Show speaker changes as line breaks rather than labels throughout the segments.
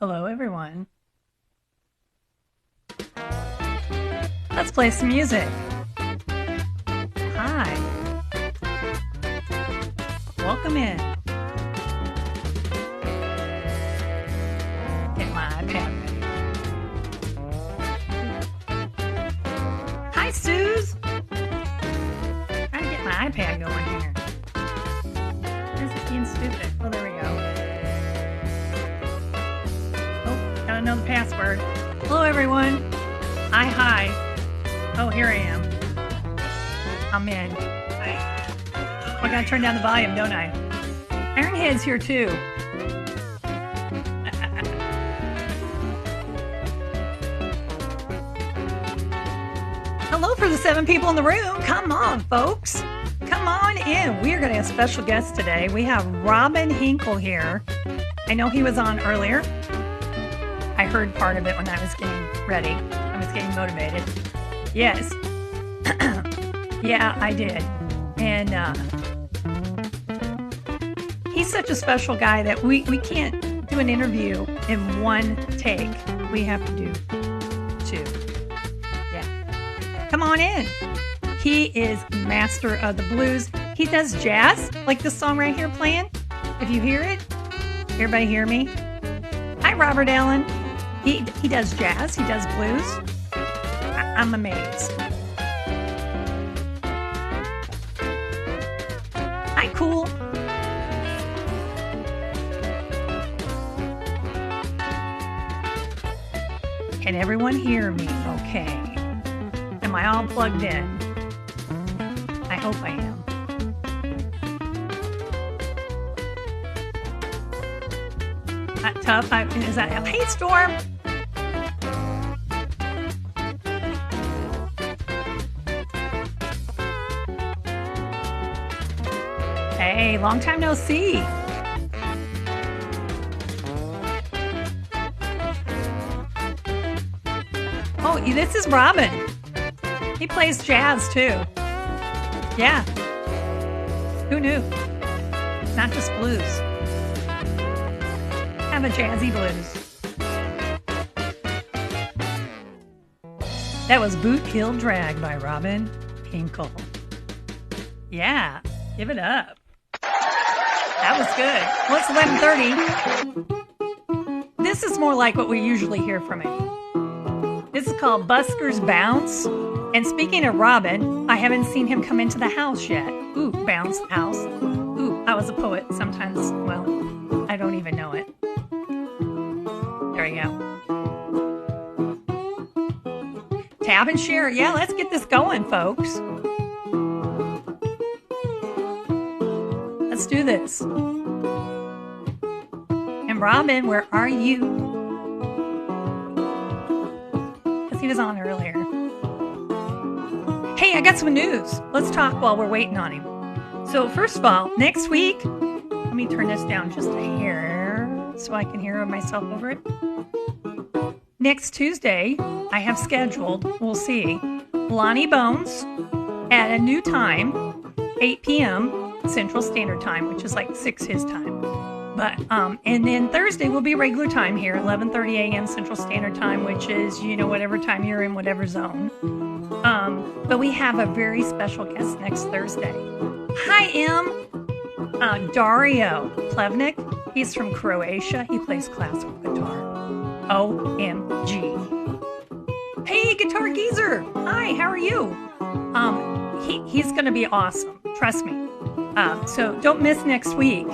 Hello, everyone. Let's play some music. Hi. Welcome in. Get my iPad ready. Hi, Suze. Trying to get my iPad going here. Where's it being stupid? Oh, there we go. Oh, gotta know the password. Hello, everyone. Hi. Oh, here I am. I'm in. I gotta turn down the volume, don't I? Ironhead's here too. Hello for the 7 people in the room. Come on, folks. Come on in. We're gonna have a special guest today. We have Robin Henkel here. I know he was on earlier. I heard part of it when I was getting ready. I was getting motivated. Yes. Yeah, I did. And he's such a special guy that we can't do an interview in one take. We have to do 2. Yeah. Come on in. He is master of the blues. He does jazz, like this song right here playing. If you hear it, everybody hear me? Hi, Robert Allen. He does jazz. He does blues. I'm amazed. Hi, cool. Can everyone hear me okay? Am I all plugged in? I hope I am. Not tough. Is that hey, Storm? Hey, long time no see. Oh, this is Robin. He plays jazz too. Yeah. Who knew? Not just blues. Have a jazzy blues. That was Boot Hill Drag by Robin Henkel. Yeah, give it up. That was good. Well, it's 11:30. This is more like what we usually hear from him. This is called Busker's Bounce. And speaking of Robin, I haven't seen him come into the house yet. Ooh, bounce house. Ooh, I was a poet sometimes. Well, I don't even know it. There we go. Tab and share. Yeah, let's get this going, folks. Let's do this. And Robin, where are you? Because he was on earlier. Hey, I got some news. Let's talk while we're waiting on him. So first of all, next week, let me turn this down just a hair so I can hear myself over it. Next Tuesday, I have scheduled, we'll see, Lonnie Bones at a new time, 8 p.m. Central Standard Time, which is like 6 his time. But and then Thursday will be regular time here, 11:30 a.m. Central Standard Time, which is, whatever time you're in, whatever zone. But we have a very special guest next Thursday. Hi, M. Dario Plevnik. He's from Croatia. He plays classical guitar. OMG. Hey, Guitar Geezer. Hi, how are you? He's going to be awesome. Trust me. So don't miss next week.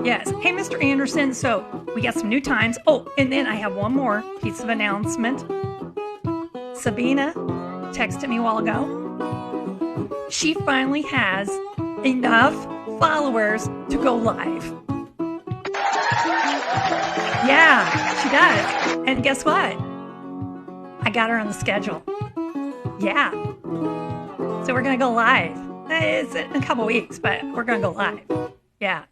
Yes. Hey, Mr. Anderson. So we got some new times. Oh, and then I have one more piece of announcement. Sabina texted me a while ago. She finally has enough followers to go live. Yeah, she does. And guess what? I got her on the schedule. Yeah. So we're going to go live. It's in a couple weeks, but we're going to go live. Yeah.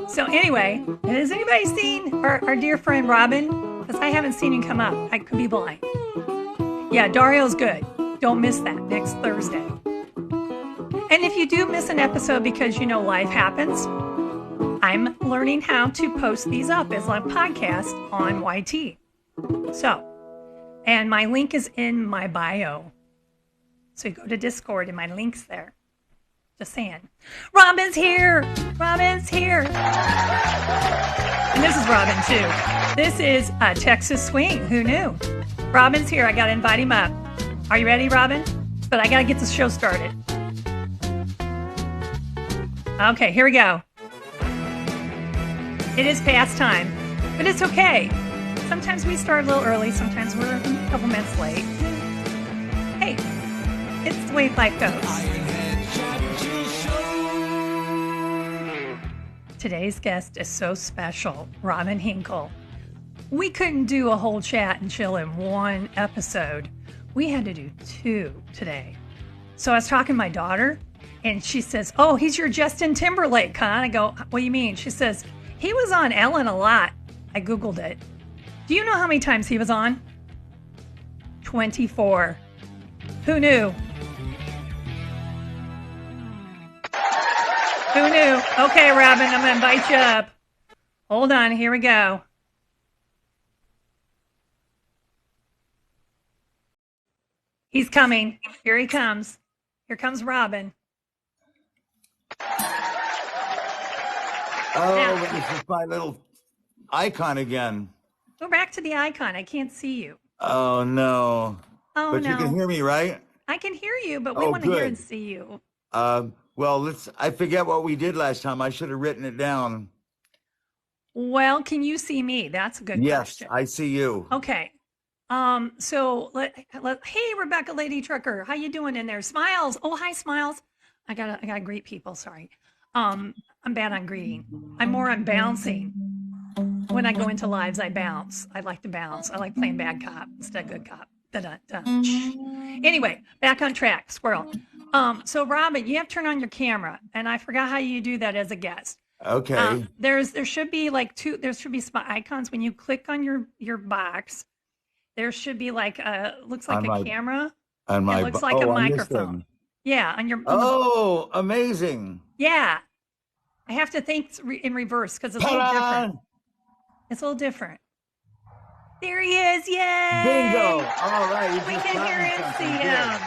So anyway, has anybody seen our dear friend Robin? Because I haven't seen him come up. I could be blind. Yeah, Dario's good. Don't miss that next Thursday. And if you do miss an episode because life happens, I'm learning how to post these up as a podcast on YT. So, and my link is in my bio. So you go to Discord and my link's there. Just saying. Robin's here. Robin's here. And this is Robin too. This is a Texas Swing. Who knew? Robin's here. I got to invite him up. Are you ready, Robin? But I got to get the show started. Okay, here we go. It is past time, but it's okay. Sometimes we start a little early. Sometimes we're a couple minutes late. Hey, it's the way life goes. Today's guest is so special, Robin Henkel. We couldn't do a whole chat and chill in one episode. We had to do 2 today. So I was talking to my daughter, and she says, "Oh, he's your Justin Timberlake, huh?" I go, "What do you mean?" She says, "He was on Ellen a lot." I Googled it. Do you know how many times he was on? 24. Who knew? Who knew? Okay, Robin, I'm going to invite you up. Hold on, here we go. He's coming. Here he comes. Here comes Robin.
Oh, this is my little icon again.
Go back to the icon. I can't see you.
Oh, no.
Oh,
but
no.
you can hear me, right?
I can hear you, but we want to hear and see you.
Well, I forget what we did last time. I should have written it down.
Well, can you see me? That's a good question.
Yes, I see you.
Okay. So hey, Rebecca Lady Trucker, how you doing in there? Smiles. Oh, hi, Smiles. I gotta greet people. Sorry. I'm bad on greeting. I'm more on bouncing. When I go into lives, I bounce. I like to bounce. I like playing bad cop instead of good cop. Da-da-da. Anyway, back on track, squirrel. So Robin, you have to turn on your camera, and I forgot how you do that as a guest.
Okay.
There should be like there should be icons when you click on your box. There should be like looks like a camera.
On my
it looks like a microphone. Yeah, on your.
Oh, amazing.
Yeah, I have to think in reverse because it's a little different. It's a little different. There he is! Yay!
Bingo! All right,
we can hear and see him.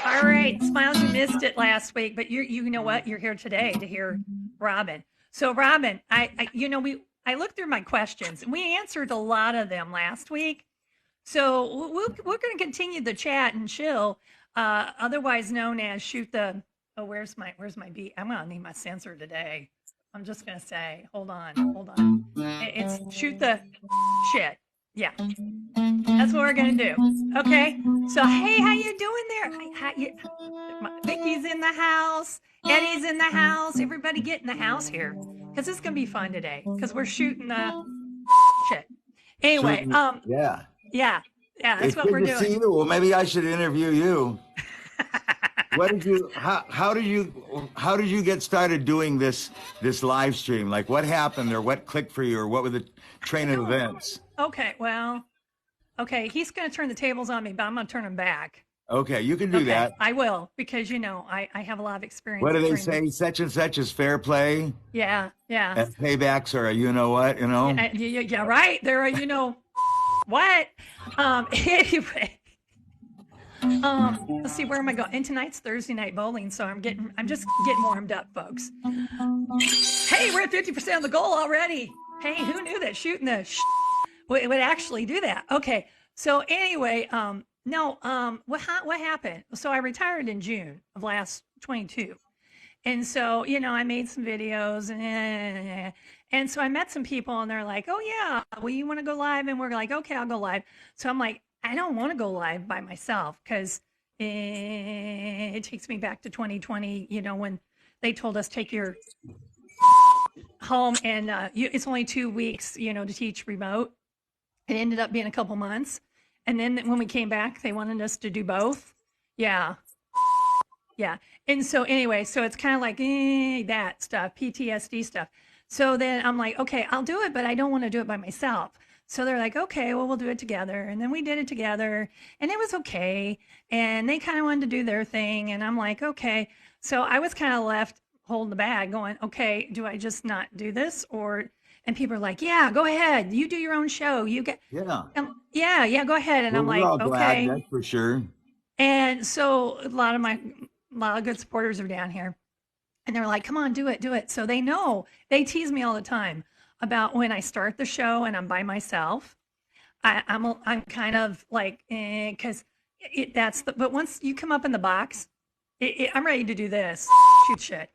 All right, Smiles, you missed it last week, but you know what? You're here today to hear Robin. So Robin, I looked through my questions and we answered a lot of them last week. So we're going to continue the chat and chill, otherwise known as shoot the. Oh, where's my beat? I'm gonna need my sensor today. I'm just gonna say, hold on. It's shoot the shit. Yeah, that's what we're gonna do. Okay. So hey, how you doing there? Vicky's in the house. Eddie's in the house. Everybody get in the house here, because it's gonna be fun today. Because we're shooting the shit. Anyway, yeah. That's what we're doing.
See you. Well, maybe I should interview you. How did you get started doing this live stream? Like, what happened, or what clicked for you, or what were the train of events?
Okay, he's going to turn the tables on me, but I'm going to turn them back.
Okay, you can do that.
I will, because I have a lot of experience.
What do they say? Such and such is fair play.
Yeah.
And paybacks are you know what, you know?
Yeah, right. There are what. Anyway. Let's see, where am I going? And tonight's Thursday night bowling, so I'm just getting warmed up, folks. Hey, we're at 50% of the goal already. Hey, who knew that shooting the would actually do that? Okay, so anyway, what happened? So I retired in June of last 22, and so I made some videos and so I met some people, and they're like, "Oh yeah, well you want to go live?" And we're like, "Okay, I'll go live." So I'm like, I don't want to go live by myself because it takes me back to 2020, when they told us take your home and it's only 2 weeks, to teach remote. It ended up being a couple months. And then when we came back, they wanted us to do both. Yeah. And so anyway, so it's kind of like that stuff, PTSD stuff. So then I'm like, okay, I'll do it, but I don't want to do it by myself. So they're like, okay, well, we'll do it together. And then we did it together and it was okay. And they kind of wanted to do their thing. And I'm like, okay. So I was kind of left holding the bag going, okay, do I just not do this? And people are like, yeah, go ahead. You do your own show. You get,
Yeah.
yeah, go ahead. And
Well,
I'm
we're
like,
all glad,
okay.
that's for sure.
And so a lot of good supporters are down here. And they're like, come on, do it, do it. So they know, they tease me all the time about when I start the show and I'm by myself. I'm kind of like, because but once you come up in the box, I'm ready to do this, shoot shit.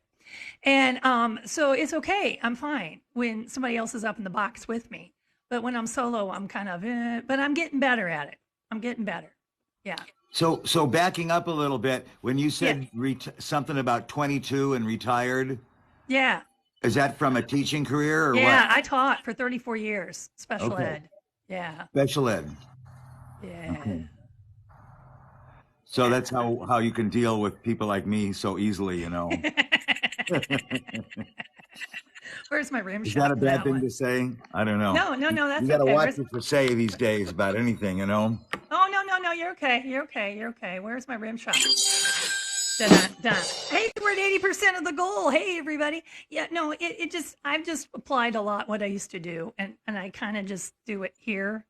And so it's okay. I'm fine when somebody else is up in the box with me. But when I'm solo, I'm kind of, but I'm getting better at it. I'm getting better. Yeah.
So backing up a little bit, when you
Yeah.
said something about 22 and retired,
Yeah.
is that from a teaching career or what?
Yeah. I taught for 34 years, special
Okay.
ed. Yeah.
Special ed.
Yeah.
Okay. So that's how you can deal with people like me so easily, you know.
Where's my rim
Is
shot
that a
for
bad
that
thing
one?
to say? I don't know.
No,
You
that's
got to
okay.
watch what you say these days about anything, you know.
Oh, no, you're okay. You're okay. You're okay. Where's my rim shot? Done, done. Hey, we're at 80% of the goal. Hey, everybody. Yeah, no, it just, I've just applied a lot what I used to do, and I kind of just do it here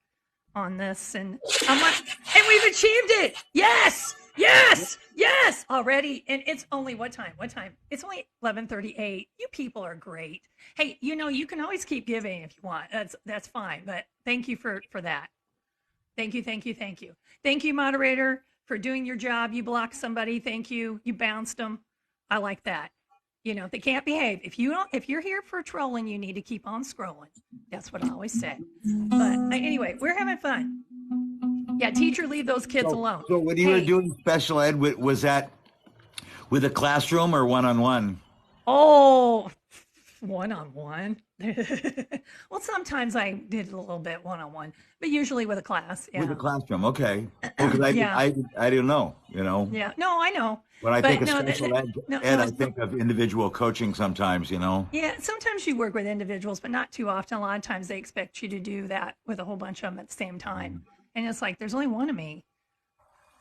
on this, and I'm like, and we've achieved it. Yes, already. And it's only what time? It's only 11:38. You people are great. Hey, you can always keep giving if you want. That's fine. But thank you for that. Thank you, thank you, thank you. Thank you, moderator, for doing your job. You blocked somebody. Thank you. You bounced them. I like that. If they can't behave. If you're here for trolling, you need to keep on scrolling. That's what I always say. But anyway, we're having fun. Yeah, teacher, leave those kids alone.
So when you were doing special ed, was that with a classroom or one-on-one?
Oh, one-on-one. Well, sometimes I did a little bit one-on-one, but usually with a class. Yeah.
With a classroom, okay. Because
Yeah.
I didn't know, you know.
Yeah. No, I know.
When I
But
think of
no,
special ed,
no,
I think of individual coaching sometimes, you know.
yeah, sometimes you work with individuals, but not too often. A lot of times they expect you to do that with a whole bunch of them at the same time. And it's like, there's only one of me.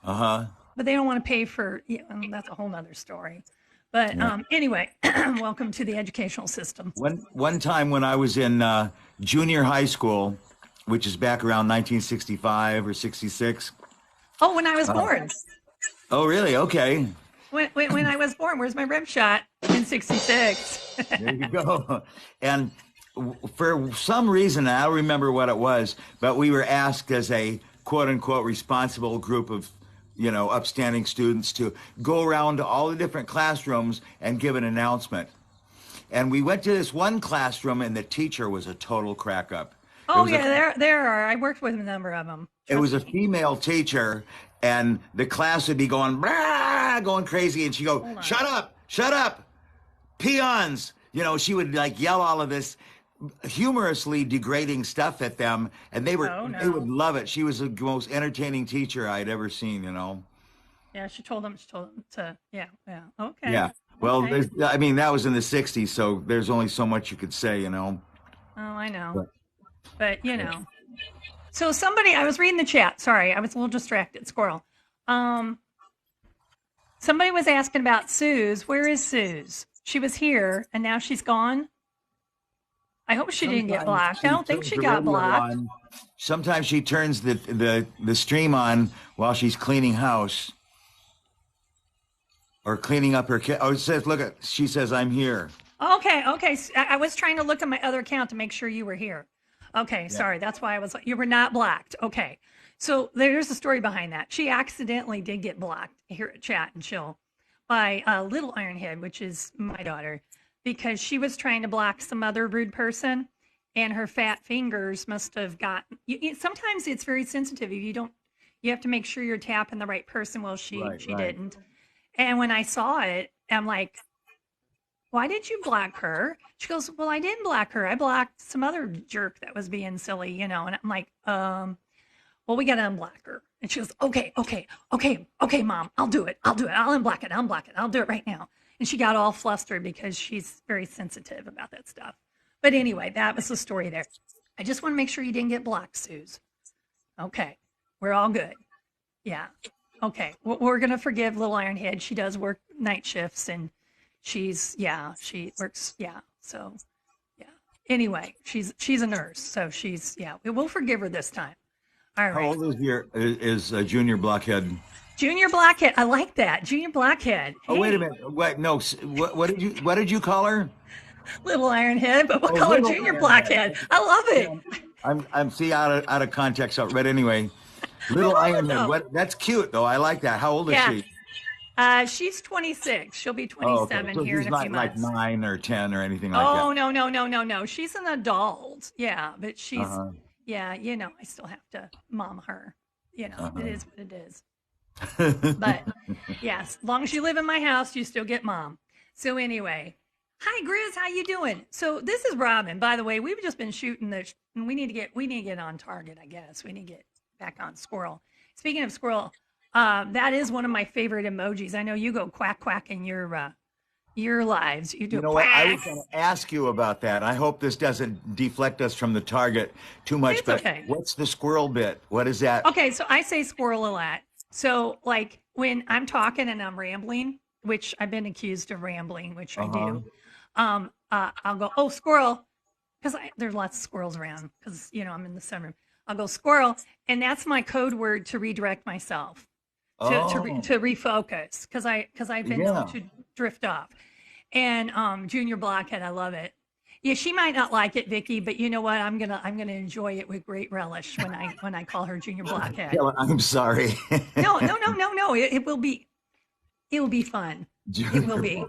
Uh-huh.
But they don't want to pay for, that's a whole nother story. But
Yeah.
anyway, welcome to the educational system.
One time when I was in junior high school, which is back around 1965 or 66.
Oh, when I was born.
Oh, really? Okay.
When I was born, where's my rim shot? In 66.
There you go. And for some reason, I don't remember what it was, but we were asked as a quote unquote responsible group of, upstanding students to go around to all the different classrooms and give an announcement. And we went to this one classroom and the teacher was a total crack up.
Oh, yeah, there are. I worked with a number of them.
It was a female teacher, and the class would be going, blah, going crazy, and she'd go, shut up, peons. She would like yell all of this humorously degrading stuff at them, and they would love it. She was the most entertaining teacher I'd ever seen,
Yeah, she told them to, yeah, okay.
Yeah. Well,
okay.
that was in the 60s, so there's only so much you could say,
Oh, I know. But, So I was reading the chat. Sorry, I was a little distracted. Squirrel. Somebody was asking about Suze. Where is Suze? She was here, and now she's gone. I hope she didn't get blocked. I don't think she got blocked.
Sometimes she turns the stream on while she's cleaning house or cleaning up her kit. Oh, it says, she says, I'm here.
Okay. I was trying to look at my other account to make sure you were here. Okay, yeah. Sorry. That's why you were not blocked. Okay. So there's the story behind that. She accidentally did get blocked here at Chat and Chill by Little Ironhead, which is my daughter, because she was trying to block some other rude person, and her fat fingers must have gotten. Sometimes it's very sensitive. If you have to make sure you're tapping the right person. Well, she didn't. And when I saw it, I'm like, why did you block her? She goes, well, I didn't block her. I blocked some other jerk that was being silly, And I'm like, well, we got to unblock her. And she goes, okay, Mom, I'll do it. I'll unblock it. I'll do it right now. And she got all flustered because she's very sensitive about that stuff. But anyway, that was the story there. I just want to make sure you didn't get blocked, Suze. Okay. We're all good. Yeah. Okay. We're going to forgive Little Ironhead. She does work night shifts, and she works. Yeah. So yeah. Anyway, she's a nurse. So we'll forgive her this time. All
How
right.
old is Junior Blockhead?
Junior Blackhead. I like that. Junior Blackhead.
Oh, wait a
Hey,
minute. What? No. What did you call her?
little Ironhead, but we'll
Oh,
call her
little
Junior
Ironhead.
Blackhead. I love it.
I'm see out of context. But anyway,
I
little
love it
Ironhead.
though.
What? That's cute though. I like that. How old is
Yeah.
she?
She's 26. She'll be
Oh, okay.
27
So
here
she's
in a few
not like
months.
9 or 10 or anything like that.
Oh, no, no, no, no, no. She's an adult. Yeah, but
Uh-huh.
yeah, I still have to mom her. It
Uh-huh.
is what it is. But yes, as long as you live in my house, you still get mom. So anyway, hi Grizz, how you doing? So this is Robin. By the way, we've just been shooting this, and we need to get on target. I guess we need to get back on squirrel. Speaking of squirrel, that is one of my favorite emojis. I know you go quack quack in your lives. You do
You know what? I was
quack.
going to ask you about that. I hope this doesn't deflect us from the target too much.
It's
But
okay.
what's the squirrel bit? What is that?
Okay, so I say squirrel a lot. So like when I'm talking and I'm rambling, which I've been accused of rambling, which I
Uh-huh.
do, I'll go, oh, squirrel, because there's lots of squirrels around because I'm in the sunroom. I'll go squirrel, and that's my code word to redirect myself,
Oh,
to refocus, because I've been known
yeah.
to drift off. And Junior Blockhead, I love it. Yeah, she might not like it, Vicky, but you know what? I'm gonna enjoy it with great relish when I call her Junior Blockhead.
Yeah, well, I'm sorry.
No, no, no, no, no. It will be fun. It will
Junior.
be.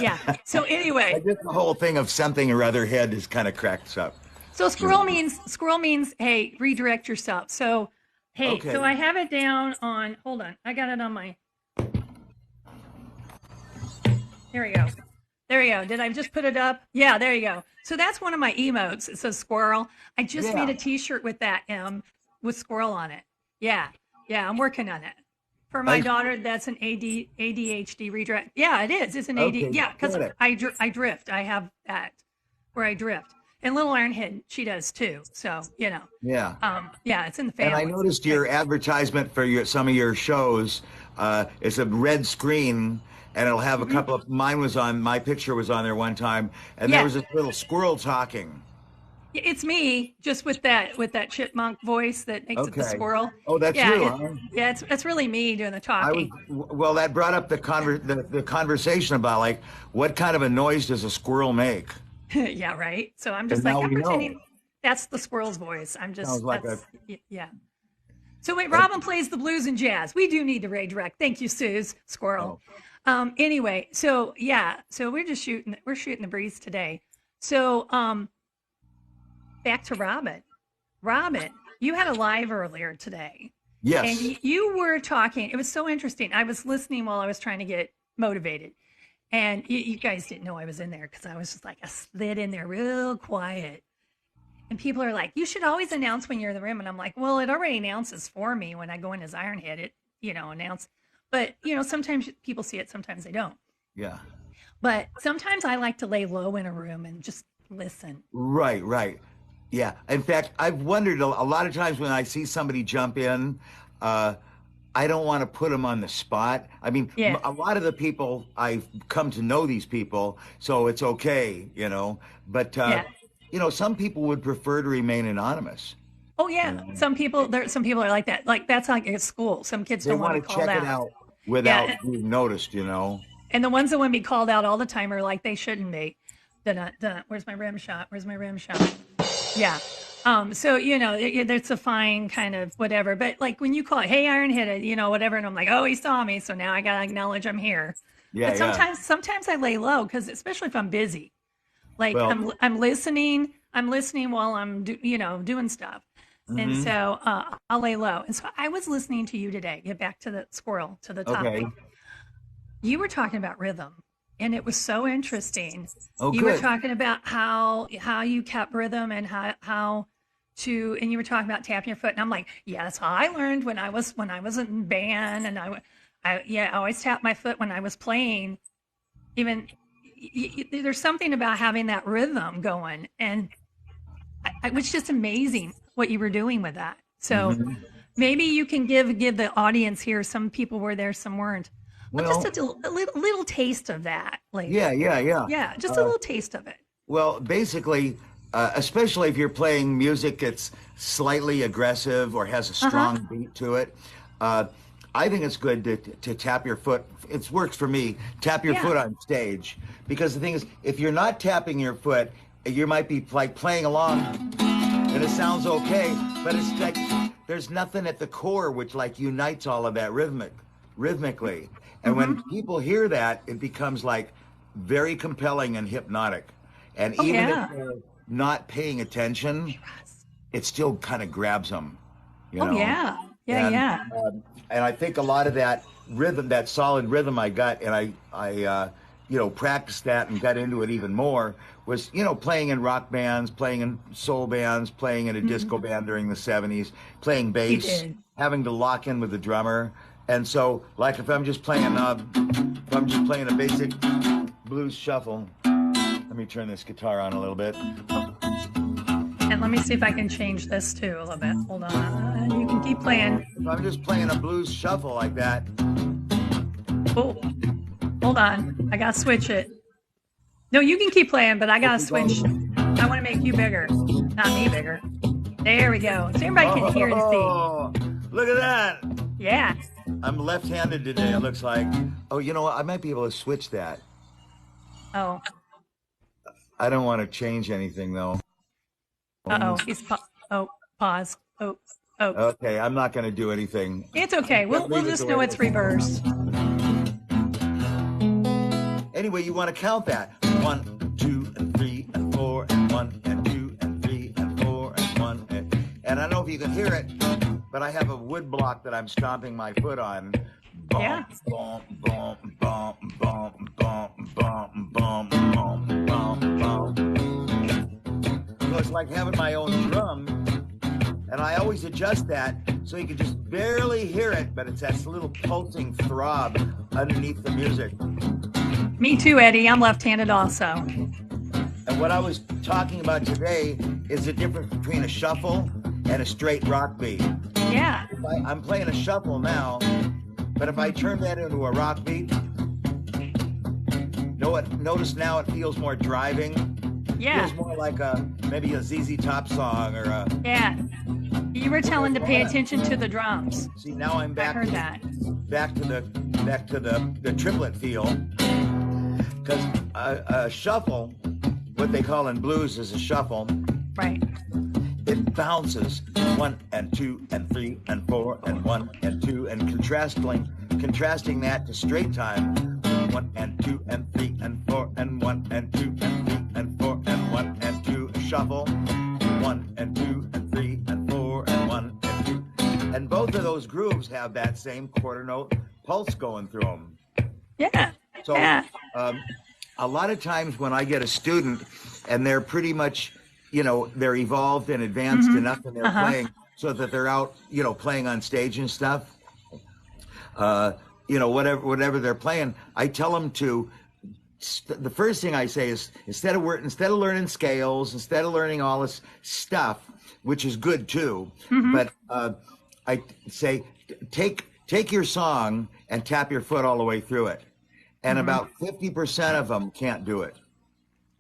Yeah. So
I
anyway,
just the whole thing of something or other head is kind of cracked up.
so
Junior.
squirrel means hey, redirect yourself. So hey, so
Okay.
I have it down on hold on. I got it on my there we go. There you go. Did I just put it up? Yeah, there you go. So that's one of my emotes. It says squirrel. I just made
Yeah.
a t-shirt with that with squirrel on it. Yeah. Yeah, I'm working on it. For my
I,
daughter, that's an ADHD redirect. Yeah, it is. It's an AD.
okay.
Yeah, because
Got it.
I drift. I have that where I drift. And little Ironhead, she does too. So,
Yeah.
yeah, it's in the
And I
family.
noticed your advertisement for some of your shows. It's a red screen, and it'll have a
Mhm.
couple of. My picture was on there one time, and there
Yeah,
was this little squirrel talking.
it's me, just with that chipmunk voice that makes it the
Okay.
squirrel.
Oh, that's
Yeah,
you, huh?
yeah, it's really me doing the
I was
talking.
well. That brought up the conversation about like what kind of a noise does a squirrel make,
Yeah, right. So I'm
and
just like
now
I'm
we know.
pretending that's the squirrel's voice.
Sounds like a.
Yeah. So wait, Robin plays the blues and jazz. We do need to redirect. Thank you, Suze Squirrel.
Oh,
Anyway, so yeah, so we're shooting the breeze today. So back to Robin. Robin, you had a live earlier today, and
yes.
you were talking. It was so interesting. I was listening while I was trying to get motivated, and you guys didn't know I was in there because I was just like I slid in there real quiet. And people are like, you should always announce when you're in the room. And I'm like, well, it already announces for me when I go in as Ironhead. It, announce. But, sometimes people see it, sometimes they don't.
Yeah.
But sometimes I like to lay low in a room and just listen.
Right. Right. Yeah. In fact, I've wondered a lot of times when I see somebody jump in. I don't want to put them on the spot. I mean,
Yeah.
a lot of the people I've come to know these people, so it's okay, But
Yeah.
some people would prefer to remain anonymous.
Oh,
You
yeah.
know,
Some people are like that. Like that's like at school. Some kids
they
don't want to
want
be
to
called
check it
out.
out without
Yeah.
being noticed.
And the ones that want to be called out all the time are like they shouldn't be. Dun, dun, where's my rim shot? Where's my rim shot? Yeah. So it's a fine kind of whatever. But like when you call it, hey Ironhead, whatever, and I'm like, oh, he saw me, so now I gotta acknowledge I'm here.
Yeah,
But
yeah.
sometimes I lay low because especially if I'm busy, like
Well,
I'm listening, while I'm doing stuff, and
hmm
so I'll lay low. And so I was listening to you today. Get back to the squirrel to the
okay.
topic. You were talking about rhythm, and it was so interesting.
Oh,
You were
good.
talking about how you kept rhythm and and you were talking about tapping your foot, and I'm like, yeah, that's how I learned when I was in band, and I always tapped my foot when I was playing. Even there's something about having that rhythm going, and it was just amazing what you were doing with that. So
hmm
maybe you can give the audience here. Some people were there, some weren't.
Well,
just a little taste of that. Like,
yeah.
yeah, just a little taste of it.
Well, basically, especially if you're playing music that's slightly aggressive or has a
Uh-huh.
strong beat to it, uh, I think it's good to tap your foot. It works for me. Tap your
Yeah.
foot on stage because the thing is, if you're not tapping your foot, you might be like playing along and it sounds okay, but it's like there's nothing at the core which like unites all of that rhythmically. And when
Mm-hmm.
people hear that, it becomes like very compelling and hypnotic. And
Oh
even if
yeah.
they're not paying attention, it still kind of grabs them, you
Oh
know.
yeah. Yeah,
And
yeah.
and I think a lot of that rhythm, that solid rhythm I got, and I practiced that and got into it even more. Was playing in rock bands, playing in soul bands, playing in a
Mm-hmm.
disco band during the '70s, playing
You
bass,
did.
having to lock in with the drummer. And so, like if I'm just playing a basic blues shuffle. Let me turn this guitar on a little bit.
And let me see if I can change this too a little bit. Hold on. You can keep playing.
If I'm just playing a blues shuffle like that,
Oh, hold on. I gotta switch it. No, you can keep playing, but I gotta switch. I want to make you bigger, not me bigger. There we go. So everybody can hear and see.
oh, look at that.
Yeah.
I'm left-handed today, it looks like. Oh, you know what? I might be able to switch that.
Oh.
I don't want to change anything, though.
Uh-oh. Oh, pause. Oh. Oh.
Okay, I'm not going to do anything.
It's okay. We'll
Leave it
just
the
know
way it
it's
is.
reversed.
Anyway, you want to count that. 1, 2, and 3, and 4, and 1, and 2, and 3, and 4, and 1. And I don't know if you can hear it, but I have a wood block that I'm stomping my foot on. Bump,
Yeah.
bump, bump, bump, bump, bump, bump, bump, bump, bump, bump. So it's like having my own drum, and I always adjust that so you can just barely hear it, but it's that little pulsing throb underneath the music.
Me too, Eddie. I'm left-handed also.
And what I was talking about today is the difference between a shuffle and a straight rock beat.
Yeah.
I'm playing a shuffle now, but if I turn that into a rock beat, notice now it feels more driving.
Yeah.
Feels more like maybe a ZZ Top song or a.
Yeah. You were telling to pay attention to the drums.
See, now I'm
I
back.
heard that.
Back to the triplet feel. Because a shuffle, what they call in blues is a shuffle.
Right.
It bounces 1 and 2 and 3 and 4 and 1 and 2 and contrasting that to straight time. 1 and 2 and 3 and 4 and 1 and 2 and 3 and 4 and 1 and 2 shuffle. 1 and 2 and 3 and 4 and 1 and 2. And both of those grooves have that same quarter note pulse going through them.
Yeah.
So
Yeah.
a lot of times when I get a student and they're pretty much, they're evolved and advanced enough in their playing so that they're out, playing on stage and stuff, whatever they're playing, I tell them to, the first thing I say is instead of learning scales, instead of learning all this stuff, which is good too, but I say, take your song and tap your foot all the way through it. And about 50% of them can't do it.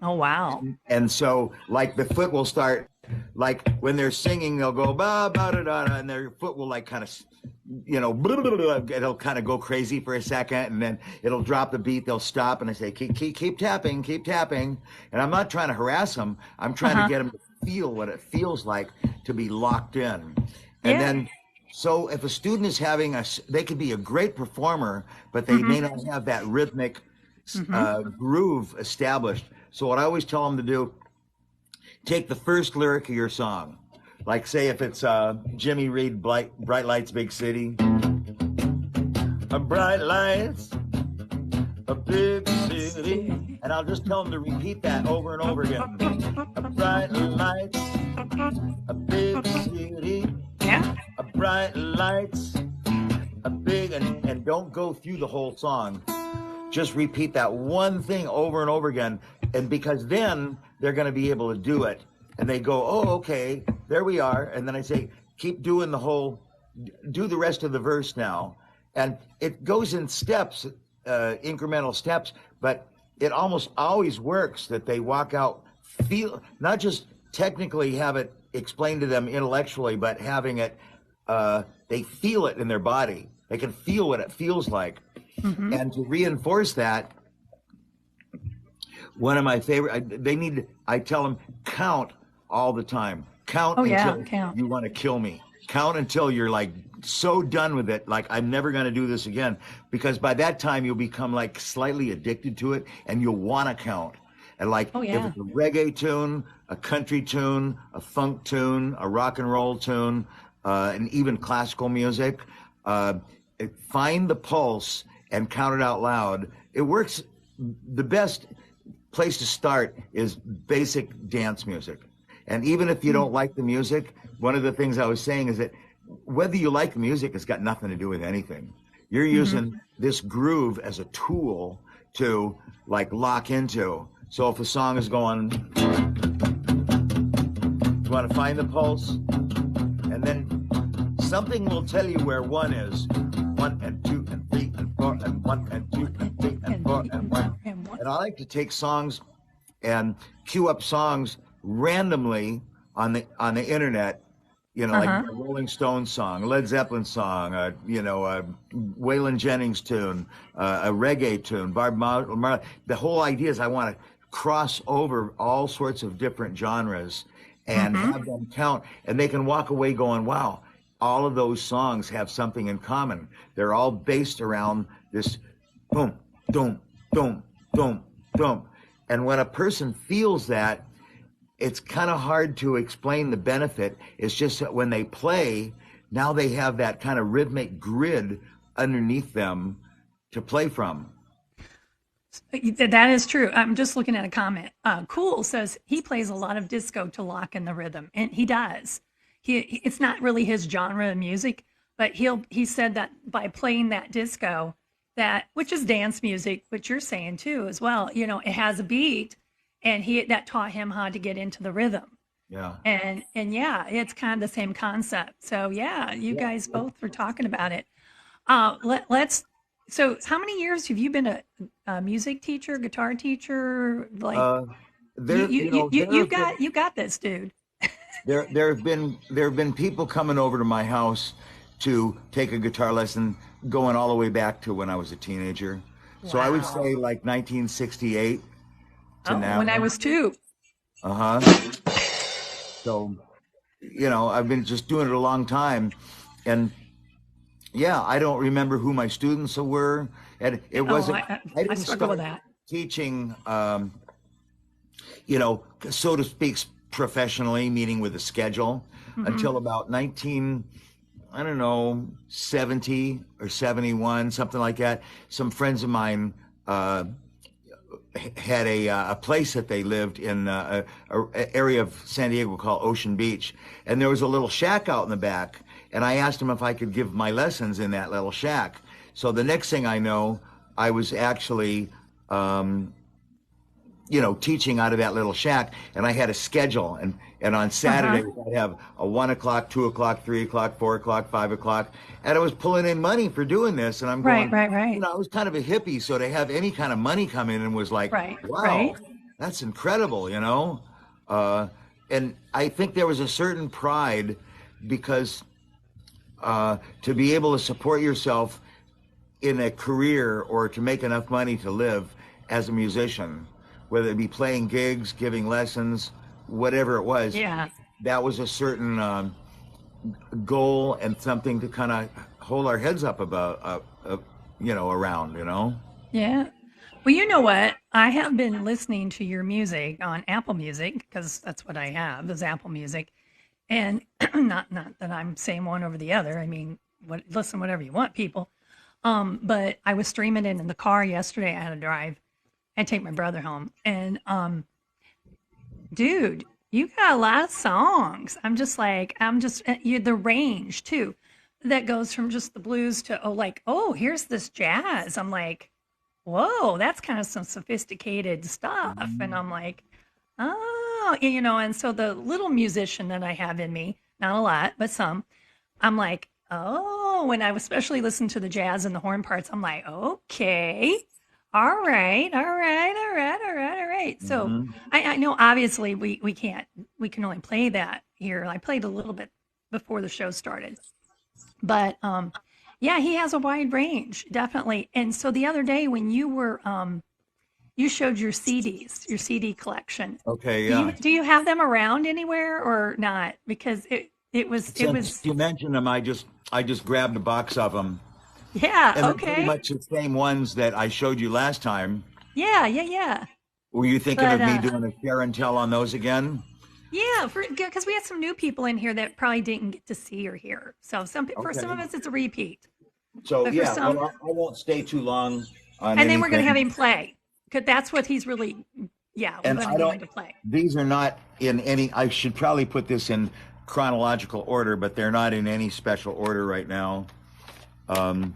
Oh, wow.
And so, like, the foot will start, like, when they're singing, they'll go, ba, ba, da, da, da, and their foot will, like, kind of, blah, blah, blah, blah, it'll kind of go crazy for a second, and then it'll drop the beat, they'll stop, and I say, keep tapping, keep tapping. And I'm not trying to harass them. I'm trying to get them to feel what it feels like to be locked in. And then, so if a student is they could be a great performer, but they may not have that rhythmic groove established. So what I always tell them to do, take the first lyric of your song. Like say if it's Jimmy Reed, Bright Lights, Big City. Bright lights, a big city. And I'll just tell them to repeat that over and over again. Bright lights, a big city.
Yeah.
A bright lights, a big, and don't go through the whole song. Just repeat that one thing over and over again. And because then they're going to be able to do it. And they go, oh, okay, there we are. And then I say, do the rest of the verse now. And it goes in steps, incremental steps, but it almost always works that they walk out, feel, not just technically have it explained to them intellectually, but having it, they feel it in their body. They can feel what it feels like.
Mm-hmm.
And to reinforce that, one of my favorite, I tell them, count all the time. Count until you want to kill me. Count until you're like so done with it, like I'm never going to do this again. Because by that time you'll become like slightly addicted to it, and you'll want to count. And like if it's a reggae tune, a country tune, a funk tune, a rock and roll tune, and even classical music, find the pulse and count it out loud. It works. The best place to start is basic dance music. And even if you don't like the music, one of the things I was saying is that whether you like the music has got nothing to do with anything. You're using this groove as a tool to like lock into. So if a song is going, you want to find the pulse, and then something will tell you where one is. 1 and 2 and 3 and 4 and 1 and 2 and 3 and 4 and 1. And I like to take songs and cue up songs randomly on the internet, like a Rolling Stones song, a Led Zeppelin song, a Waylon Jennings tune, a reggae tune, Barb Marley. The whole idea is I want to cross over all sorts of different genres and have them count, and they can walk away going, wow, all of those songs have something in common. They're all based around this boom, boom, boom, boom, boom. And when a person feels that, it's kind of hard to explain the benefit. It's just that when they play, now they have that kind of rhythmic grid underneath them to play from.
That is true. I'm just looking at a comment. Cool says he plays a lot of disco to lock in the rhythm, and he does. It's not really his genre of music, but he said that by playing that disco, which is dance music, which you're saying too as well, it has a beat, and that taught him how to get into the rhythm.
Yeah.
And yeah, it's kind of the same concept. So yeah, you guys both were talking about it. So how many years have you been a music teacher, guitar teacher? Like you got this, dude.
There have been people coming over to my house to take a guitar lesson going all the way back to when I was a teenager. Wow. So I would say like 1968 to now.
When I was 2.
So, I've been just doing it a long time, and yeah, I don't remember who my students were, and it wasn't. I didn't
struggle with
start
that.
teaching, so to speak, professionally, meaning with a schedule, until about 70 or 71, something like that. Some friends of mine had a place that they lived in, a area of San Diego called Ocean Beach, and there was a little shack out in the back, and I asked them if I could give my lessons in that little shack. So the next thing I know, I was actually teaching out of that little shack, and I had a schedule, and on Saturday I'd have a 1 o'clock, 2 o'clock, 3 o'clock, 4 o'clock, 5 o'clock, and I was pulling in money for doing this, and I'm going,
right.
I was kind of a hippie, so to have any kind of money come in and was like, wow, that's incredible, and I think there was a certain pride because to be able to support yourself in a career or to make enough money to live as a musician, whether it be playing gigs, giving lessons, whatever it was, that was a certain goal and something to kind of hold our heads up about, around,
Yeah. Well, you know what? I have been listening to your music on Apple Music, because that's what I have, is Apple Music. And not that I'm saying one over the other. I mean, listen whatever you want, people. But I was streaming it in the car yesterday. I had to drive and take my brother home. And dude, you got a lot of songs. The range too, that goes from just the blues to here's this jazz. I'm like, whoa, that's kind of some sophisticated stuff. And I'm like, oh, and so the little musician that I have in me, not a lot, but some, I'm like, Oh, when I especially listen to the jazz and the horn parts, I'm like, okay, all right, all right, all right, all right, all right. So
Hmm.
I know obviously we can't, we can only play that here. I played a little bit before the show started, but yeah, he has a wide range, definitely. And so the other day when you were you showed your CDs, your CD collection.
Okay,
Do
yeah.
you have them around anywhere or not? Because it
Since
was
you mentioned them, I just grabbed a box of them,
yeah,
and they're pretty
okay.
much the same ones that I showed you last time.
Yeah, yeah, yeah.
Were you thinking
But
of me doing a share and tell on those again?
yeah, for because we had some new people in here that probably didn't get to see or hear. So for some of
Okay.
us it's a repeat,
So
but for
yeah,
some,
well, I won't stay too long on
and then we're gonna have
anything.
him play because that's what he's really. Yeah, we're
And
gonna
I
get
don't,
him to play.
these are not in any, I should probably put this in chronological order, but they're not in any special order right now. Um,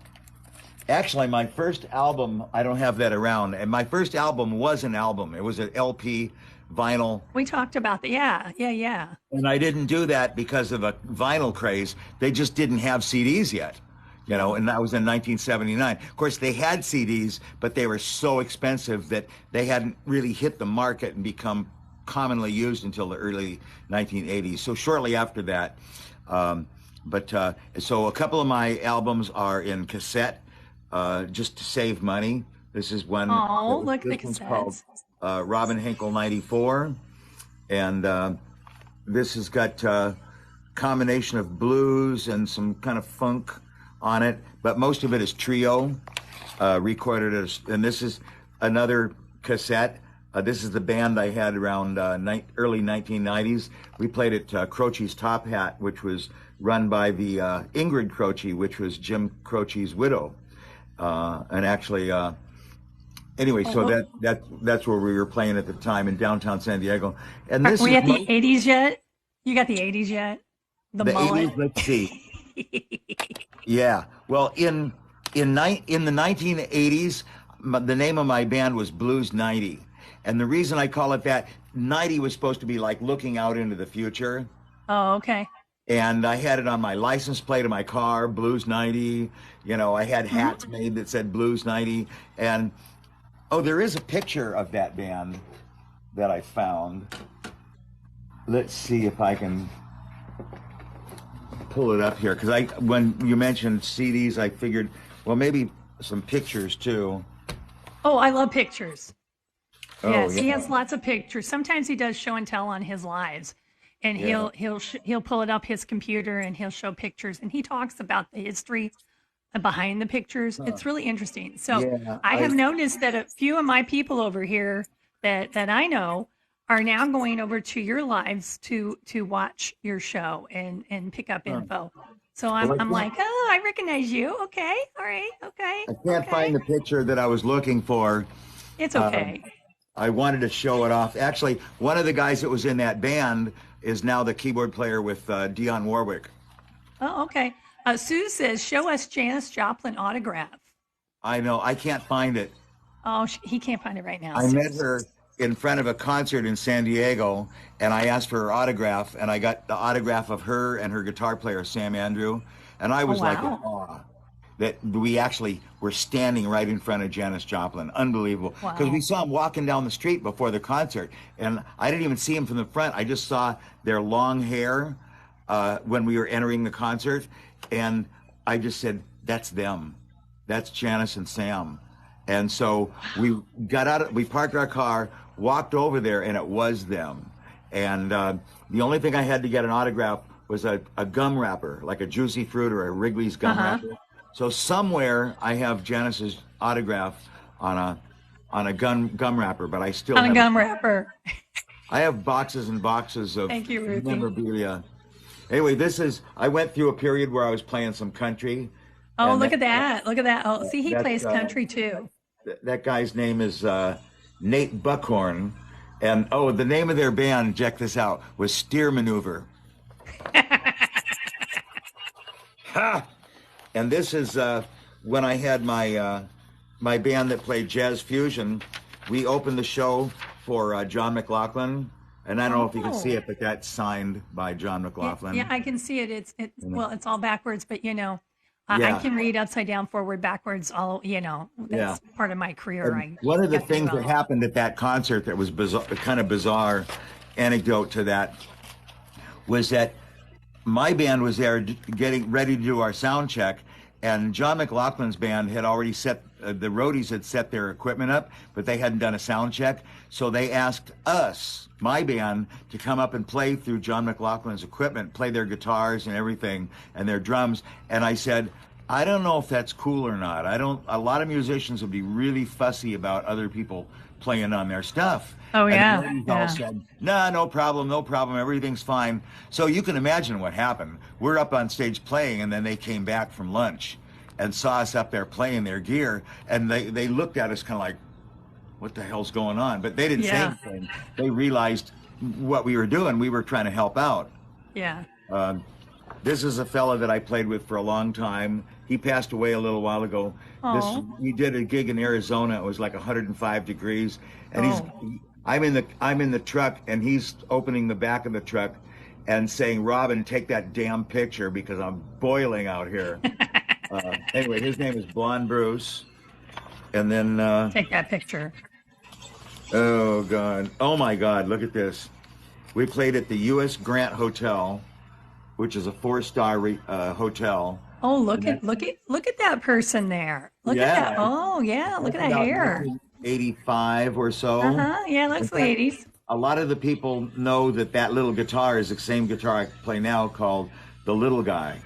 Actually, my first album, I don't have that around. And my first album was an album, it was an LP vinyl.
We talked about that. Yeah, yeah, yeah.
And I didn't do that because of a vinyl craze. They just didn't have CDs yet, and that was in 1979. Of course, they had CDs, but they were so expensive that they hadn't really hit the market and become commonly used until the early 1980s. So shortly after that, so a couple of my albums are in cassette, just to save money. This is one.
Oh, look at the
This one's called
cassettes.
Robin Henkel '94, and this has got a combination of blues and some kind of funk on it, but most of it is trio, recorded and this is another cassette. This is the band I had around early 1990s. We played at Croce's Top Hat, which was run by the Ingrid Croce, which was Jim Croce's widow. And actually, anyway,
Oh,
so that's where we were playing at the time in downtown San Diego. And
are
this
we
is
at the '80s yet? You got the '80s yet? The
the
mullet.
80s. Let's see. Yeah. Well, in the 1980s, the name of my band was Blues 90. And the reason I call it that, 90 was supposed to be like looking out into the future.
Oh, okay.
And I had it on my license plate of my car, Blues 90. I had
Hmm.
hats made that said Blues 90. And oh, there is a picture of that band that I found. Let's see if I can pull it up here, because when you mentioned CDs, I figured, well, maybe some pictures too.
Oh, I love pictures.
Oh
Yes, he
yeah,
has lots of pictures. Sometimes he does show and tell on his lives, and
yeah.
he'll pull it up his computer and he'll show pictures, and he talks about the history behind the pictures.
Huh.
It's really interesting. So
Yeah,
I have noticed that a few of my people over here that I know are now going over to your lives to watch your show and pick up
huh.
info. So
Well,
I'm like, oh, I recognize you. Okay, all right, okay,
I can't
okay.
find the picture that I was looking for.
It's
Uh,
okay.
I wanted to show it off. Actually, one of the guys that was in that band is now the keyboard player with Dionne Warwick.
Oh, okay. Sue says, show us Janis Joplin autograph.
I know, I can't find it.
Oh, he can't find it right now.
I
Sue
met
says.
her in front of a concert in San Diego, and I asked for her autograph, and I got the autograph of her and her guitar player, Sam Andrew. And I
Oh,
was like in
wow.
awe that we actually were standing right in front of Janis Joplin. Unbelievable. Because we
Wow.
saw him walking down the street before the concert, and I didn't even see him from the front. I just saw their long hair when we were entering the concert, and I just said, that's them. That's Janice and Sam. And so we we parked our car, walked over there, and it was them. And the only thing I had to get an autograph was a gum wrapper, like a Juicy Fruit or a Wrigley's gum
Uh-huh.
wrapper. So somewhere I have Janice's autograph on a gum wrapper, but I still
On a
haven't.
gum wrapper.
I have boxes and boxes of
Thank you, Ruthie.
memorabilia. Anyway, I went through a period where I was playing some country,
Oh,
and
look at that. Look at that. Oh, see, he
that's
plays country too.
that guy's name is Nate Buckhorn, and oh, the name of their band, check this out, was Steer Maneuver. Ha! And this is when I had my band that played jazz fusion. We opened the show for John McLaughlin, And I don't know if you can see
Oh.
it, but that's signed by John McLaughlin.
Yeah, I can see it. Well, it's all backwards, but I
Yeah,
can read upside down, forward, backwards.
yeah.
That's part of my career.
And
I
one of the
have to do
things that
all.
happened at that concert that was bizarre, kind of bizarre anecdote to that was that my band was there getting ready to do our sound check, and John McLaughlin's band had already set the roadies had set their equipment up, but they hadn't done a sound check. So they asked us, my band, to come up and play through John McLaughlin's equipment, play their guitars and everything, and their drums. And I said, I don't know if that's cool or not. I don't. A lot of musicians would be really fussy about other people playing on their stuff.
Oh
And the
yeah,
ladies all
yeah.
said, "Nah, no problem, no problem. Everything's fine." So you can imagine what happened. We're up on stage playing, and then they came back from lunch and saw us up there playing their gear, and they looked at us kind of like, "What the hell's going on?" But they didn't say
Yeah.
anything. They realized what we were doing. We were trying to help out.
Yeah.
This is a fella that I played with for a long time. He passed away a little while ago.
Oh.
We did a gig in Arizona. It was like 105 degrees, and
Oh.
I'm in the truck, and he's opening the back of the truck and saying, "Robin, take that damn picture because I'm boiling out here." Anyway, his name is Blonde Bruce, and then
Take that picture.
oh God, oh my God, look at this. We played at the U.S. Grant Hotel, which is a 4-star hotel.
Oh, look at that person there. Look at that.
Yeah.
Oh, yeah. Look at that
About
hair.
1985 or so.
Uh-huh. Yeah, looks
In fact,
ladies.
a lot of the people know that little guitar is the same guitar I play now, called the Little Guy,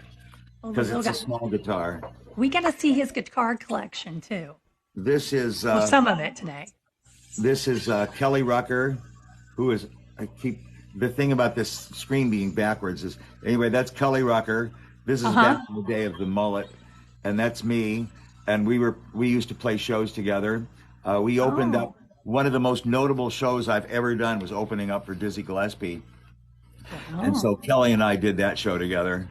Oh, the
because
little
it's a
guy.
small guitar.
We got to see his guitar collection too.
This is
Well, some of it today.
Kelly Rucker, who is the thing about this screen being backwards is, anyway, that's Kelly Rucker. This is back in the day of the mullet, and that's me. And we used to play shows together. We opened up one of the most notable shows I've ever done was opening up for Dizzy Gillespie. And so Kelly and I did that show together.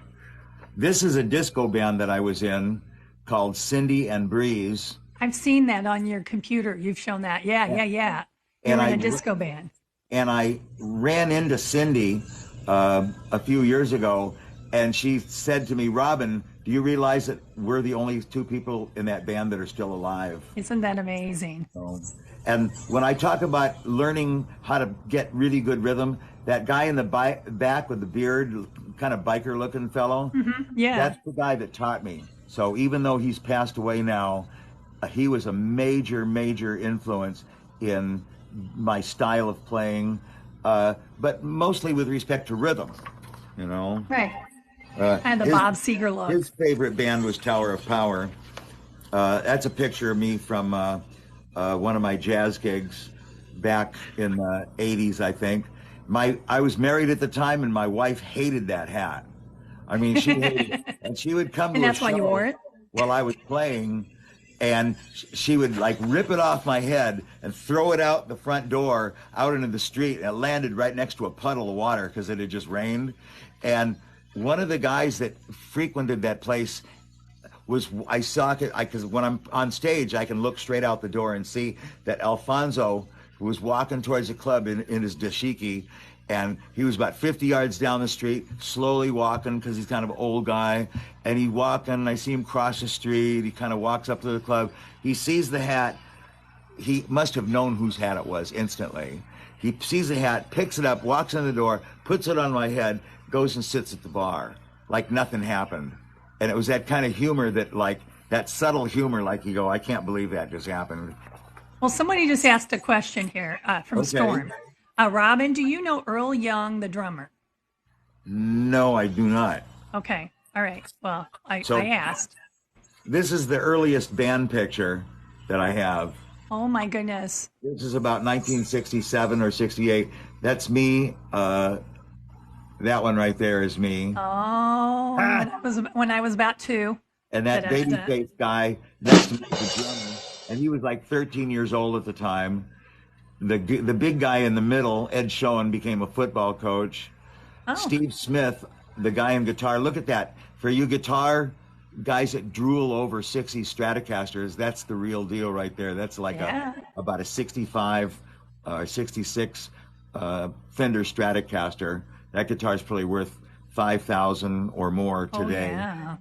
This is a disco band that I was in called Cindy and Breeze.
I've seen that on your computer. You've shown that. Yeah, yeah, yeah. You
And
were in
I-
a disco band.
And I ran into Cindy a few years ago, and she said to me, "Robin, do you realize that we're the only 2 people in that band that are still alive?"
Isn't that amazing?
So, and when I talk about learning how to get really good rhythm, that guy in the back with the beard, kind of biker-looking fellow,
Yeah.
that's the guy that taught me. So even though he's passed away now, he was a major, major influence in my style of playing, but mostly with respect to rhythm, you know.
Right. Kind of the Bob Seger look.
His favorite band was Tower of Power. That's a picture of me from one of my jazz gigs back in the 80s, I think. I was married at the time, and my wife hated that hat. I mean, she hated it. And she would come to
And
a
that's why you
show
wore it?
while I was playing, and she would like rip it off my head and throw it out the front door out into the street, and it landed right next to a puddle of water because it had just rained. And one of the guys that frequented that place I saw it because when I'm on stage, I can look straight out the door and see that Alfonso was walking towards the club in his dashiki, and he was about 50 yards down the street, slowly walking because he's kind of an old guy. And he's walking, and I see him cross the street. He kind of walks up to the club. He sees the hat. He must have known whose hat it was instantly. He sees the hat, picks it up, walks in the door, puts it on my head, goes and sits at the bar like nothing happened. And it was that kind of humor that subtle humor, like you go, I can't believe that just happened.
Well, somebody just asked a question here from
Okay.
Storm. Robin, do you know Earl Young, the drummer?
No, I do not.
Okay. All right. Well, I
So-
asked.
This is the earliest band picture that I have.
Oh, my goodness.
This is about 1967 or 68. That's me. That one right there is me.
Oh, when I was about 2.
And that
Da-da-da.
baby-faced guy next to me was the drummer, and he was like 13 years old at the time. The big guy in the middle, Ed Schoen, became a football coach.
Oh.
Steve Smith, the guy in guitar. Look at that. For you guitar guys that drool over 60 Stratocasters, that's the real deal right there. That's like
Yeah.
about a 65 or 66 Fender Stratocaster. That guitar is probably worth 5,000 or more
Oh,
today,
yeah.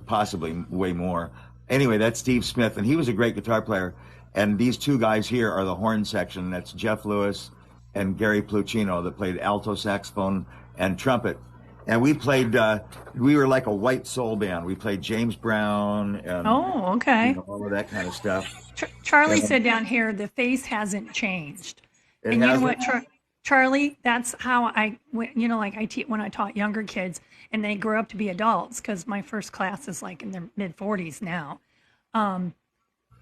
possibly way more. Anyway, that's Steve Smith, and he was a great guitar player. And these two guys here are the horn section. That's Jeff Lewis and Gary Plucino that played alto saxophone and trumpet. And we played, we were like a white soul band. We played James Brown and
Oh, okay.
all of that kind of stuff.
Charlie
And
said down here the face hasn't changed.
it
And you know
hasn't.
what, Charlie? That's how like when I taught younger kids and they grow up to be adults, because my first class is like in their mid 40s now.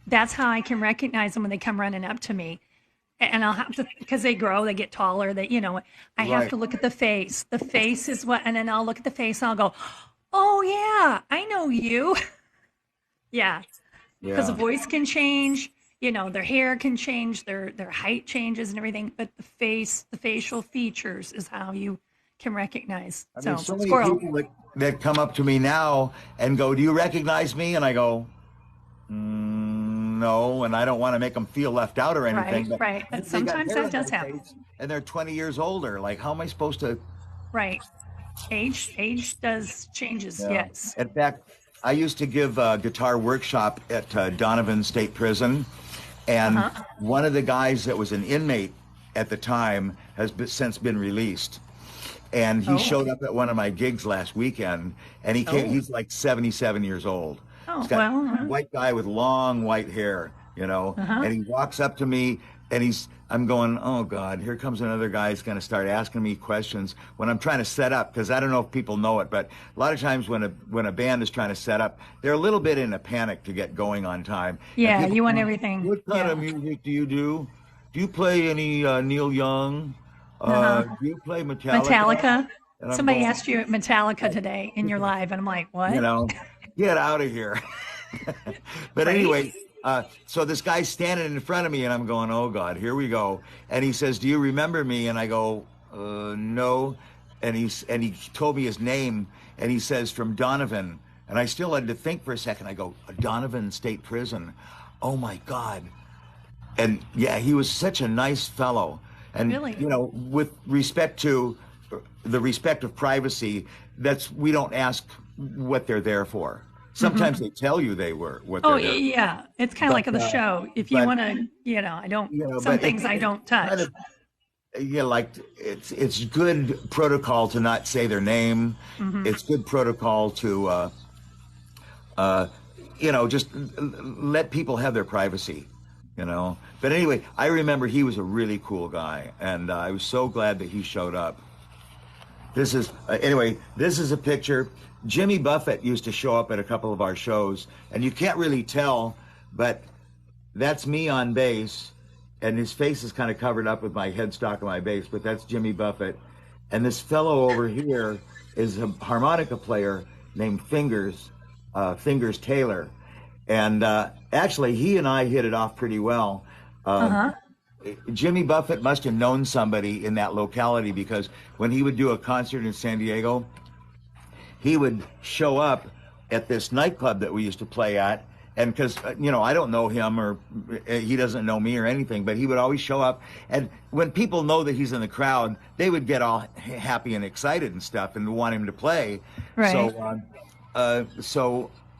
That's how I can recognize them when they come running up to me. And I'll have to, because they grow, they get taller, I have
Right.
to look at the face. The face is what, and then I'll look at the face and I'll go, oh, yeah, I know you. Yeah. Because the
Yeah.
voice can change, their hair can change, their height changes and everything, but the facial features is how you can recognize.
I mean,
So,
so many
squirrel,
people that come up to me now and go, "Do you recognize me?" And I go, "No," and I don't want to make them feel left out or anything.
right,
But
right. But
they got
sometimes
hair
that
on
does
their
happen.
face, and they're 20 years older. Like, how am I supposed to?
Right. Age does changes,
Yeah.
yes.
In fact, I used to give a guitar workshop at Donovan State Prison, and
Uh-huh.
one of the guys that was an inmate at the time since been released. And he
Oh,
showed up at one of my gigs last weekend, and
oh,
he's like 77 years old.
oh,
He's got
well,
a white guy with long white hair,
uh-huh.
and he walks up to me, and I'm going, oh God, here comes another guy who's going to start asking me questions when I'm trying to set up, because I don't know if people know it, but a lot of times when a band is trying to set up, they're a little bit in a panic to get going on time. And
Yeah,
people
you want
go,
everything.
what kind of
Yeah.
music do you do? Do you play any Neil Young?
Uh-huh.
Do you play Metallica?
Metallica.
And I'm
Somebody
going,
asked you at Metallica today in your live, and I'm like,
you
what?
know, get out of here. But
Right?
anyway, so this guy's standing in front of me, and I'm going, oh God, here we go. And he says, do you remember me? And I go, no. And he told me his name, and he says, from Donovan. And I still had to think for a second. I go, Donovan State Prison. Oh my God. And yeah, he was such a nice fellow. And
Really?
with respect to the respect of privacy, we don't ask what they're there for. Sometimes they tell you what
Oh,
they're there for.
yeah. It's kind of like
But
the show. If you
but
want to, I don't, some
but
things I don't
kind
touch.
of like it's good protocol to not say their name. It's good protocol to just let people have their privacy. But anyway, I remember he was a really cool guy, and I was so glad that he showed up. This is a picture. Jimmy Buffett used to show up at a couple of our shows, and you can't really tell, but that's me on bass, and his face is kind of covered up with my headstock of my bass, but that's Jimmy Buffett. And this fellow over here is a harmonica player named Fingers Taylor. And actually, he and I hit it off pretty well.
Uh-huh.
Jimmy Buffett must have known somebody in that locality, because when he would do a concert in San Diego, he would show up at this nightclub that we used to play at. And because, I don't know him, or he doesn't know me or anything, but he would always show up. And when people know that he's in the crowd, they would get all happy and excited and stuff and want him to play.
Right.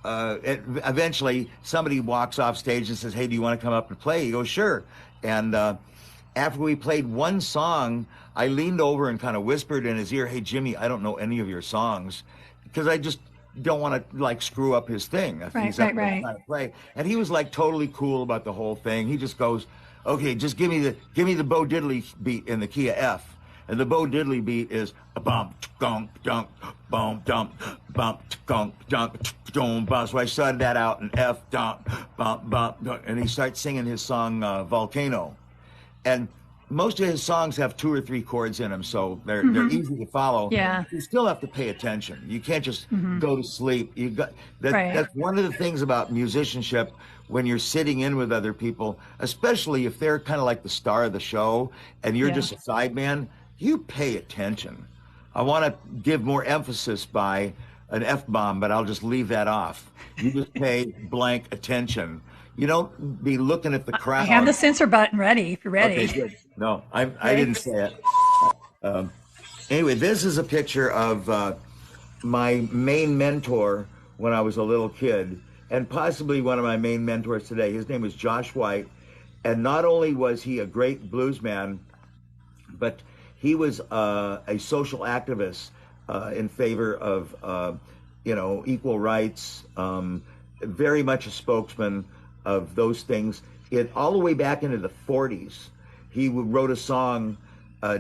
Eventually somebody walks off stage and says, hey, do you want to come up and play? He goes, sure. And after we played one song, I leaned over and kind of whispered in his ear, hey, Jimmy, I don't know any of your songs, because I just don't want to screw up his thing if he's up there trying to play. And he was totally cool about the whole thing. He just goes, okay, just give me the Bo Diddley beat in the key of F. And the Bo Diddley beat is a bump, dunk, dunk, bump, dump, bump, dunk, dunk, dunk, bump. So I started that out in F, dunk, bump, bump, dunk, and he starts singing his song Volcano. And most of his songs have 2 or 3 chords in them, so they're easy to follow.
Yeah.
You still have to pay attention. You can't just go to sleep. You got that.
Right.
That's one of the things about musicianship when you're sitting in with other people, especially if they're kind of like the star of the show and you're just a sideman. You pay attention. I want to give more emphasis by an F-bomb, but I'll just leave that off. You just pay blank attention you don't be looking at the
I have
crowd.
the censor button ready if you're ready.
Okay, good. No, I
Okay.
didn't say it. Anyway, this is a picture of my main mentor when I was a little kid, and possibly one of my main mentors today. His name was Josh White, and not only was he a great blues man, but he was a social activist in favor of equal rights. Very much a spokesman of those things. All the way back into the 40s, he wrote a song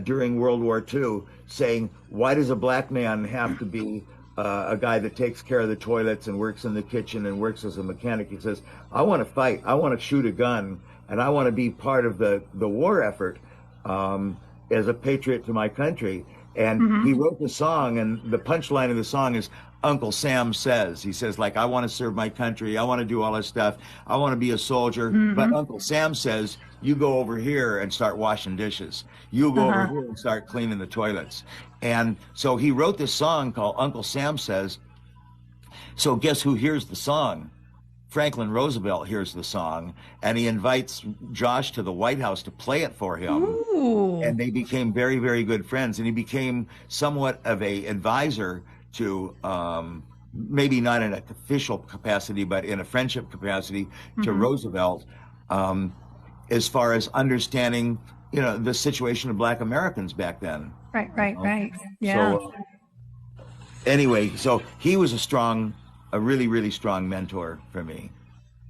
during World War II saying, "Why does a black man have to be a guy that takes care of the toilets and works in the kitchen and works as a mechanic?" He says, "I want to fight. I want to shoot a gun, and I want to be part of the war effort as a patriot to my country." And he wrote the song, and the punchline of the song is, "Uncle Sam says," he says, like, "I want to serve my country. I want to do all this stuff. I want to be a soldier. But Uncle Sam says, you go over here and start washing dishes. You go over here and start cleaning the toilets." And so he wrote this song called Uncle Sam Says. So guess who hears the song? Franklin Roosevelt hears the song, and he invites Josh to the White House to play it for him.
Ooh.
And they became very, very good friends. And he became somewhat of a advisor to, maybe not in an official capacity, but in a friendship capacity to Roosevelt, as far as understanding, the situation of Black Americans back then.
Right. Yeah.
So anyway, so he was a really, really strong mentor for me.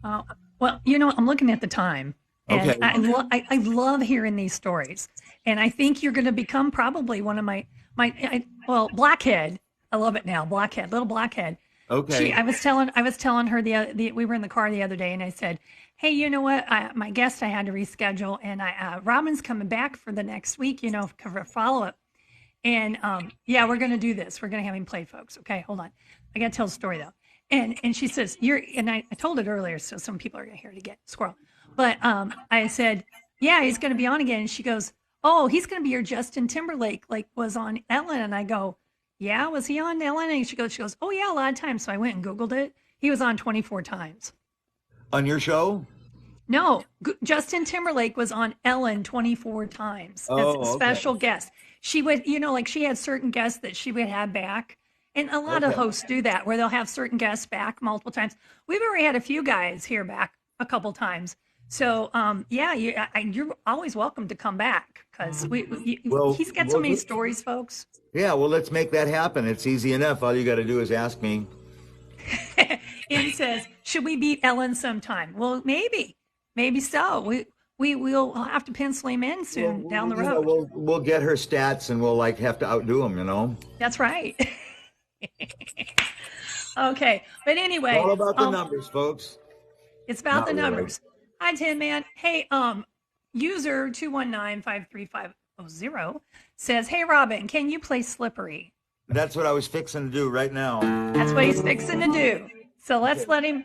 Well, I'm looking at the time, and
Okay.
I love hearing these stories, and I think you're going to become probably one of my Blackhead. I love it now, Blackhead, little Blackhead.
Okay.
I was telling her we were in the car the other day, and I said, "Hey, you know what? My guest I had to reschedule, and Robin's coming back for the next week, for a follow up." And yeah, we're going to do this. We're going to have him play, folks. Okay, hold on. I got to tell the story though. And she says, I told it earlier, so some people are going to hear it again, squirrel. But I said, "Yeah, he's going to be on again." And she goes, "Oh, he's going to be your Justin Timberlake, like was on Ellen." And I go, "Yeah, was he on Ellen?" And she goes, "Oh yeah, a lot of times." So I went and Googled it. He was on 24 times.
On your show?
No, Justin Timberlake was on Ellen 24 times as
Oh,
a special guest. She would, like she had certain guests that she would have back. And a lot of hosts do that, where they'll have certain guests back multiple times. We've already had a few guys here back a couple times. So, yeah, you're always welcome to come back, because he's got so many stories, folks.
Yeah, well, let's make that happen. It's easy enough. All you got to do is ask me.
Ian says, "Should we beat Ellen sometime?" Well, maybe so. We'll have to pencil him in soon down the road.
We'll get her stats, and we'll have to outdo him.
That's right. Okay, but anyway,
It's all about the numbers, folks.
It's about
Not
the
really.
numbers. Hi, Tin Man. Hey, user 219-53500 says, "Hey, Robin, can you play Slippery?"
That's what I was fixing to do right now.
That's what he's fixing to do. So let's let him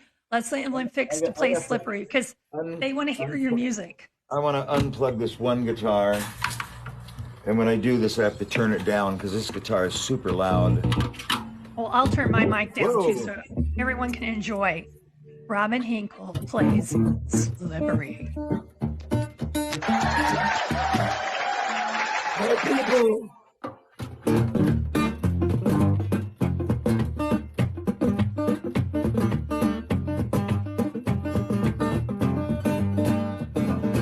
fix to play Slippery, because they want to hear your music.
I want to unplug this one guitar, and when I do this, I have to turn it down because this guitar is super loud.
Well, I'll turn my mic down
Whoa.
too, so everyone can enjoy. Robin Henkel plays Slippery.
Hey, people.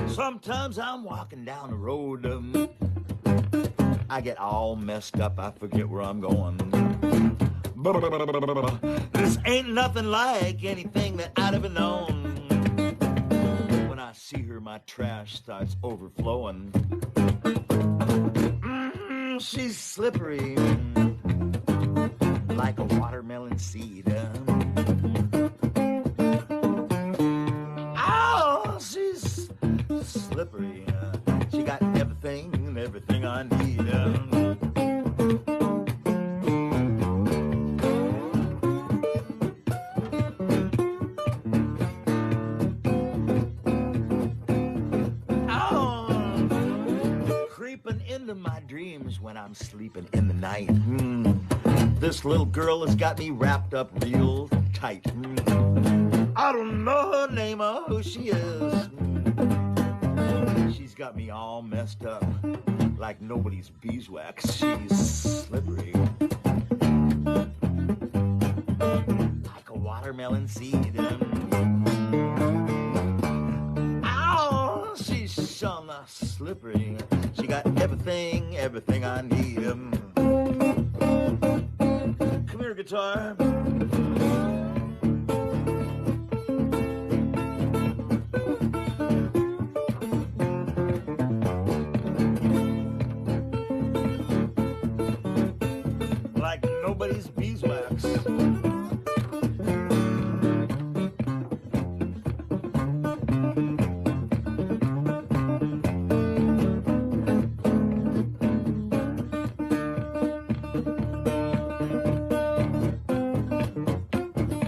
Sometimes I'm walking down the road, I get all messed up, I forget where I'm going. This ain't nothing like anything that I'd ever known. When I see her, my trash starts overflowing. She's slippery, like a watermelon seed. Oh, she's slippery. She got everything I need. Creeping into my dreams when I'm sleeping in the night. This little girl has got me wrapped up real tight. I don't know her name or who she is. She's got me all messed up like nobody's beeswax. She's slippery like a watermelon seed. Oh, she's so slippery. She got everything I need. Come here, guitar. Like nobody's beeswax.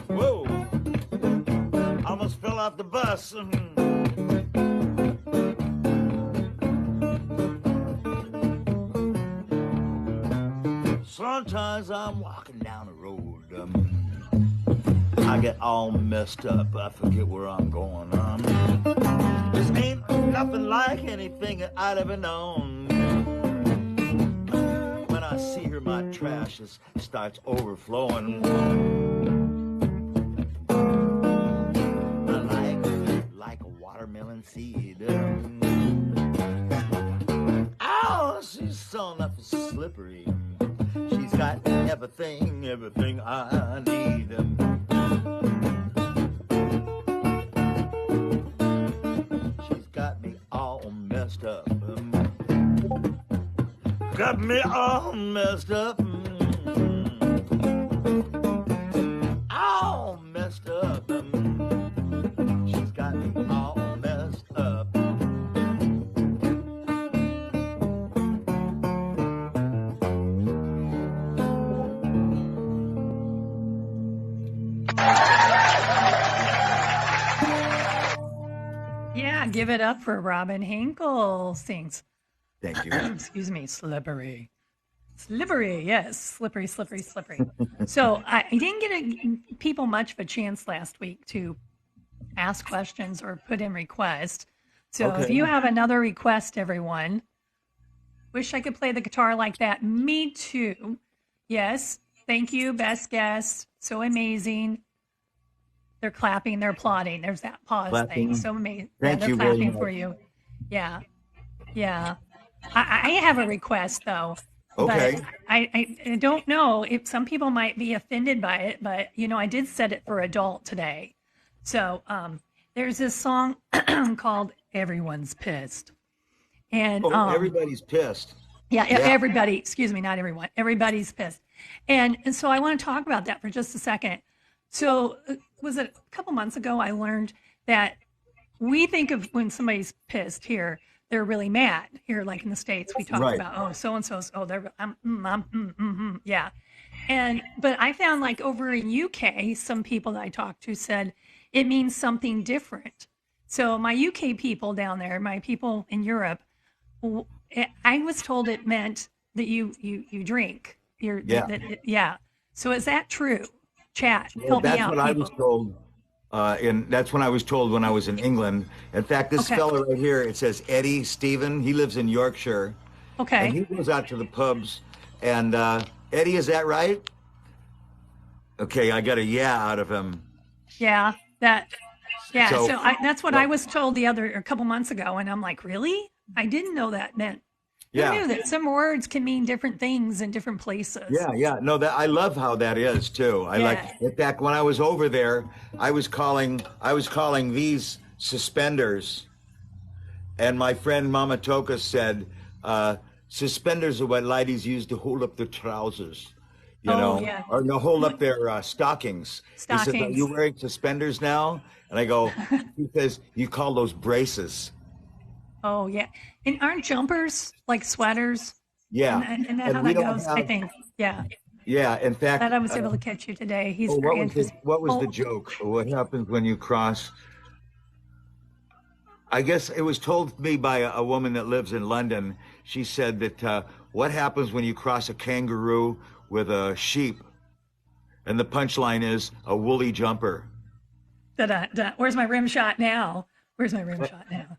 Whoa! Almost fell off the bus. Sometimes I'm walking down the road. I get all messed up. I forget where I'm going. This ain't nothing like anything that I'd ever known. When I see her, my trash starts overflowing. Like a watermelon seed. Oh, she's so slippery. She's got everything I need. She's got me all messed up. Got me all messed up. All messed up. She's got me all messed up.
Yeah, give it up for Robin Henkel sings.
Thank you.
Excuse me, slippery. Slippery, yes. Slippery, slippery, slippery. So I didn't get people much of a chance last week to ask questions or put in requests. So if
Okay.
you have another request, everyone, wish I could play the guitar like that. Me too. Yes. Thank you, best guest. So amazing. They're clapping, they're applauding. There's that pause
Clapping.
thing. So amazing.
Thank
they're
you very
clapping
much.
for you. Yeah. Yeah. I have a request though.
Okay.
But I don't know if some people might be offended by it, but I did set it for adult today. So there's this song called Everyone's Pissed. And
Everybody's pissed.
yeah,
Yeah.
everybody, excuse me, not everyone. Everybody's pissed. And so I want to talk about that for just a second. So was it a couple months ago I learned that we think of when somebody's pissed here, they're really mad. Here, like in the States, we talk
Right.
about, oh, so-and-so's, oh, they're, yeah. But I found like over in UK, some people that I talked to said it means something different. So my UK people down there, my people in Europe, I was told it meant that you drink.
Yeah.
So is that true? Chat,
Well,
help me
that's
out,
what I
people.
was told. That's when I was told when I was in England. In fact, this
Okay.
fella right here, it says Eddie Stephen. He lives in Yorkshire, and
Okay.
he goes out to the pubs. And Eddie, is that right? Okay, I got a yeah out of him.
Yeah. Yeah.
So-
So that's what I was told a couple months ago, and I'm like, really? I didn't know that meant. Who
Yeah.
knew that some words can mean different things in different places?
Yeah. No, that I love how that is too. I like.
Yeah.
In fact, when I was over there, I was calling these suspenders, and my friend Mama Toka said suspenders are what ladies use to hold up their trousers. You
Oh,
know,
yeah.
or no, hold up their stockings. He said, "Are
Stockings.
you wearing suspenders now?" And I go, he says, "You call those braces."
Oh, yeah. And aren't jumpers like sweaters?
Yeah.
And that how
we
that
don't
goes? I
have-
think. Yeah.
Yeah. In fact,
That I was able to catch you today. He's
oh,
very interesting.
what was
Oh,
the joke? What happens when you cross? I guess it was told me by a woman that lives in London. She said that what happens when you cross a kangaroo with a sheep? And the punchline is a woolly jumper.
Da, da. Where's my rim shot now? Where's my rim shot now?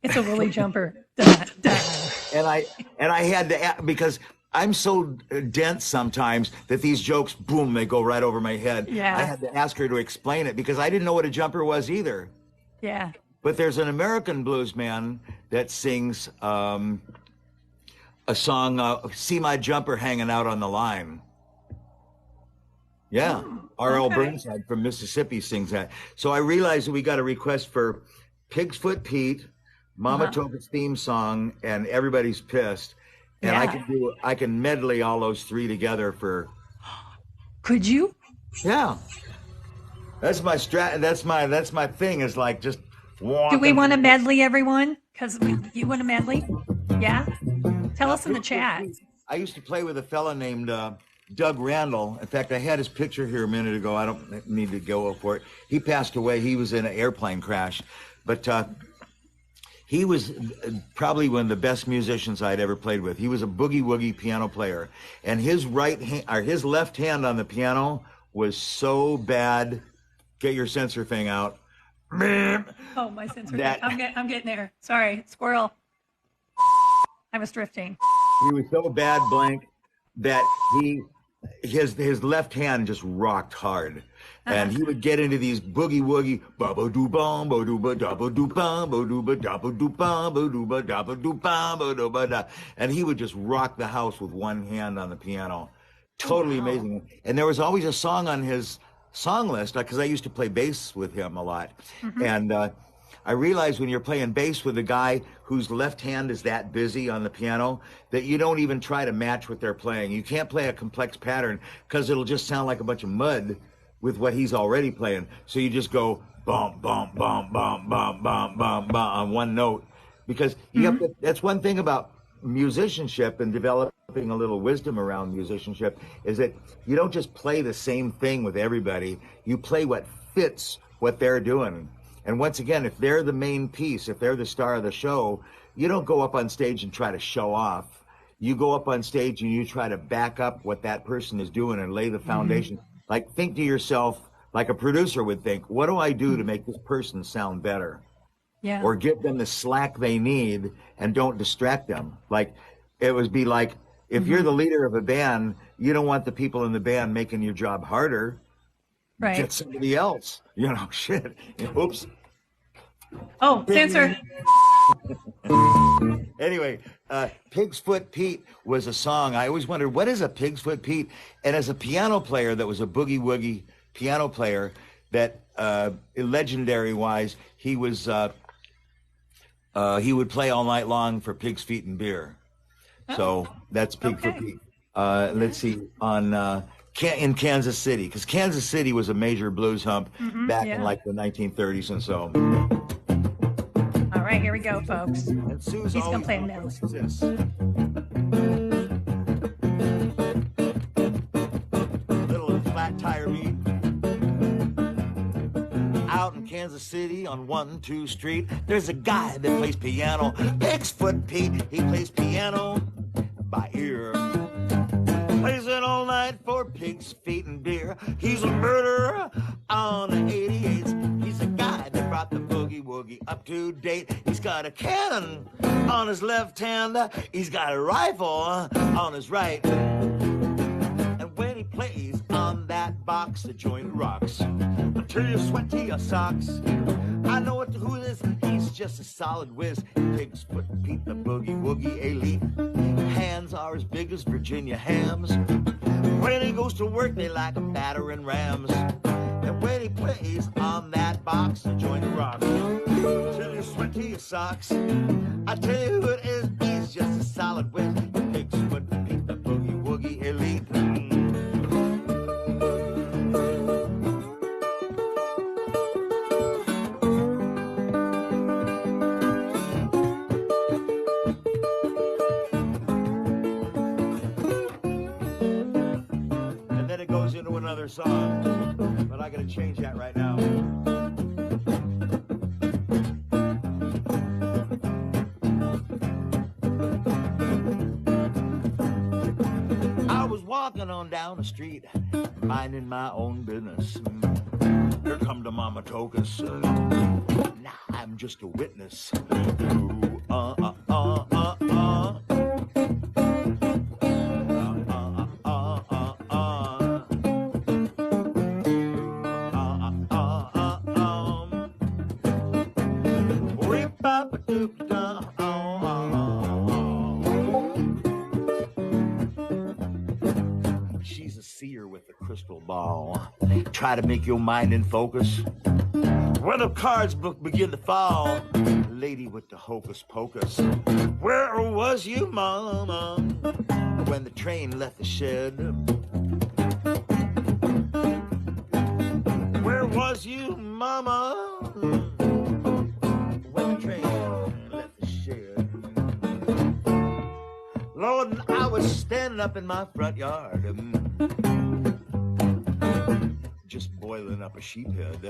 It's a woolly jumper. Da, da.
And I had to because I'm so dense sometimes that these jokes, boom, they go right over my head.
Yeah.
I had to ask her to explain it because I didn't know what a jumper was either.
Yeah.
But there's an American blues man that sings a song, "See My Jumper Hanging Out on the Line." Yeah, R.L.
okay.
Burnside from Mississippi sings that. So I realized that we got a request for Pig's Foot Pete, Mama Topa's theme song, and Everybody's Pissed. And
Yeah.
I can medley all those three together for.
Could you?
Yeah, that's my That's my thing. Is like just
Do
walking.
we want to medley, everyone? Because you want to medley? Yeah? Tell us in the chat.
I used to play with a fella named Doug Randall. In fact, I had his picture here a minute ago. I don't need to go for it. He passed away. He was in an airplane crash. But he was probably one of the best musicians I'd ever played with. He was a boogie-woogie piano player. And his his left hand on the piano was so bad. Get your sensor thing out.
Oh, my sensor. I'm getting there. Sorry, squirrel. I was drifting.
He was so bad, blank, that his left hand just rocked hard. And he would get into these boogie woogie baba doo bum ba doo ba da ba doo bum ba doo ba da ba doo bum ba doo ba da ba doo bum ba doo ba da, and he would just rock the house with one hand on the piano. Totally amazing. And there was always a song on his song list because I used to play bass with him a lot. And I realized when you're playing bass with a guy whose left hand is that busy on the piano that you don't even try to match what they're playing. You can't play a complex pattern because it'll just sound like a bunch of mud with what he's already playing. So you just go bum, bum, bum, bum, bum, bum, bum, bum on one note. Because you have to, that's one thing about musicianship and developing a little wisdom around musicianship is that you don't just play the same thing with everybody. You play what fits what they're doing. And once again, if they're the main piece, if they're the star of the show, you don't go up on stage and try to show off. You go up on stage and you try to back up what that person is doing and lay the foundation. Like, think to yourself, like a producer would think, what do I do to make this person sound better?
Yeah.
Or give them the slack they need and don't distract them. Like, it would be like, if you're the leader of a band, you don't want the people in the band making your job harder.
Right.
Get somebody else. You know, shit. Oops.
Oh, censor.
Anyway, Pig's Foot Pete was a song. I always wondered, what is a Pig's Foot Pete? And as a piano player that was a boogie-woogie piano player, that legendary-wise, he was he would play all night long for Pig's Feet and Beer. So that's Pig Foot Pete. Let's see, on in Kansas City, because Kansas City was a major blues hump back in like the 1930s and so.
All right, here we go, folks.
And Sue's
He's gonna
always
play
on
medley.
this. Little flat tire beat. Out in Kansas City on 1-2 Street, there's a guy that plays piano. Pig's Foot Pete, he plays piano by ear. Plays it all night for Pig's Feet and Beer. He's a murderer on the 88s. He's a guy that brought the boogie woogie up to date. He's got a cannon on his left hand. He's got a rifle on his right. And when he plays on that box, the joint rocks until you sweat to your socks. I know who it is. He's just a solid whiz. Pig's Foot Pete, the boogie woogie elite. Hands are as big as Virginia hams. When he goes to work, they like a battering rams. And when he plays on that box, the joint rocks till you sweat to your socks. I tell you who it is. He's just a solid whiz. Pig's Foot Pete, the boogie woogie elite. Into another song, but I gotta change that right now. I was walking on down the street, minding my own business. here come the Mama Tokus. Now I'm just a witness. Ooh, She's a seer with a crystal ball. Try to make your mind in focus. When the cards book begin to fall, lady with the hocus pocus. Where was you, mama, when the train left the shed? Where was you, mama, when the train left the shed? Lord, I was standing up in my front yard, just boiling up a sheephead.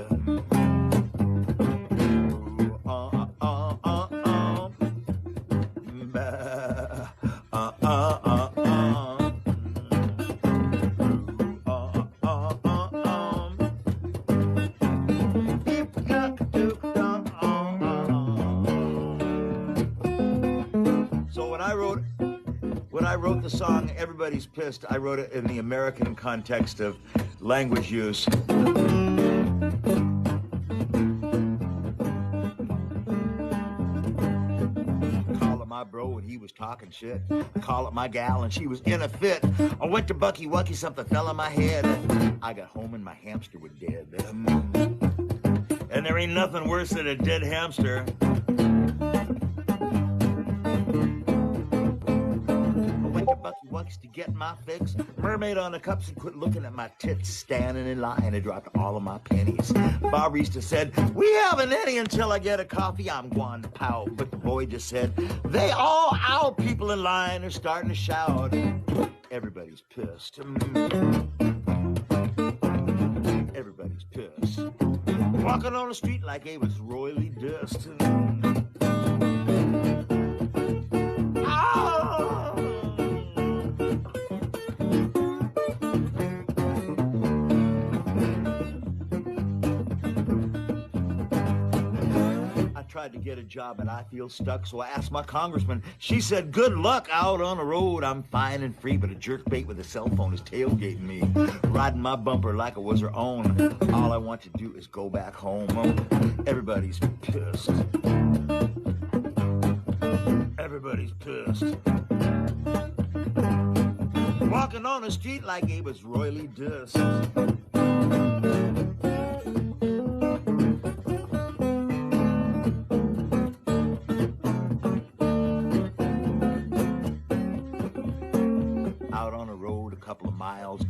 So when I wrote the song Everybody's Pissed, I wrote it in the American context of language use. My bro and he was talking shit. I call up my gal and she was in a fit. I went to Bucky Wucky, something fell on my head. I got home and my hamster was dead. And there ain't nothing worse than a dead hamster. I went to Bucky Wucky's to get my fix. Mermaid on the cups and quit looking at my tits. Standing in line, I dropped all of my pennies. Barista said, we haven't any until I get a coffee. I'm going to pout. But the boy just said, they all out. People in line are starting to shout. Everybody's pissed. Everybody's pissed. Walking on the street like they was royally dissed. Tried to get a job and I feel stuck, so I asked my congressman. She said, good luck out on the road. I'm fine and free, but a jerkbait with a cell phone is tailgating me, riding my bumper like it was her own. All I want to do is go back home. Everybody's pissed. Everybody's pissed. Walking on the street like he was royally dissed.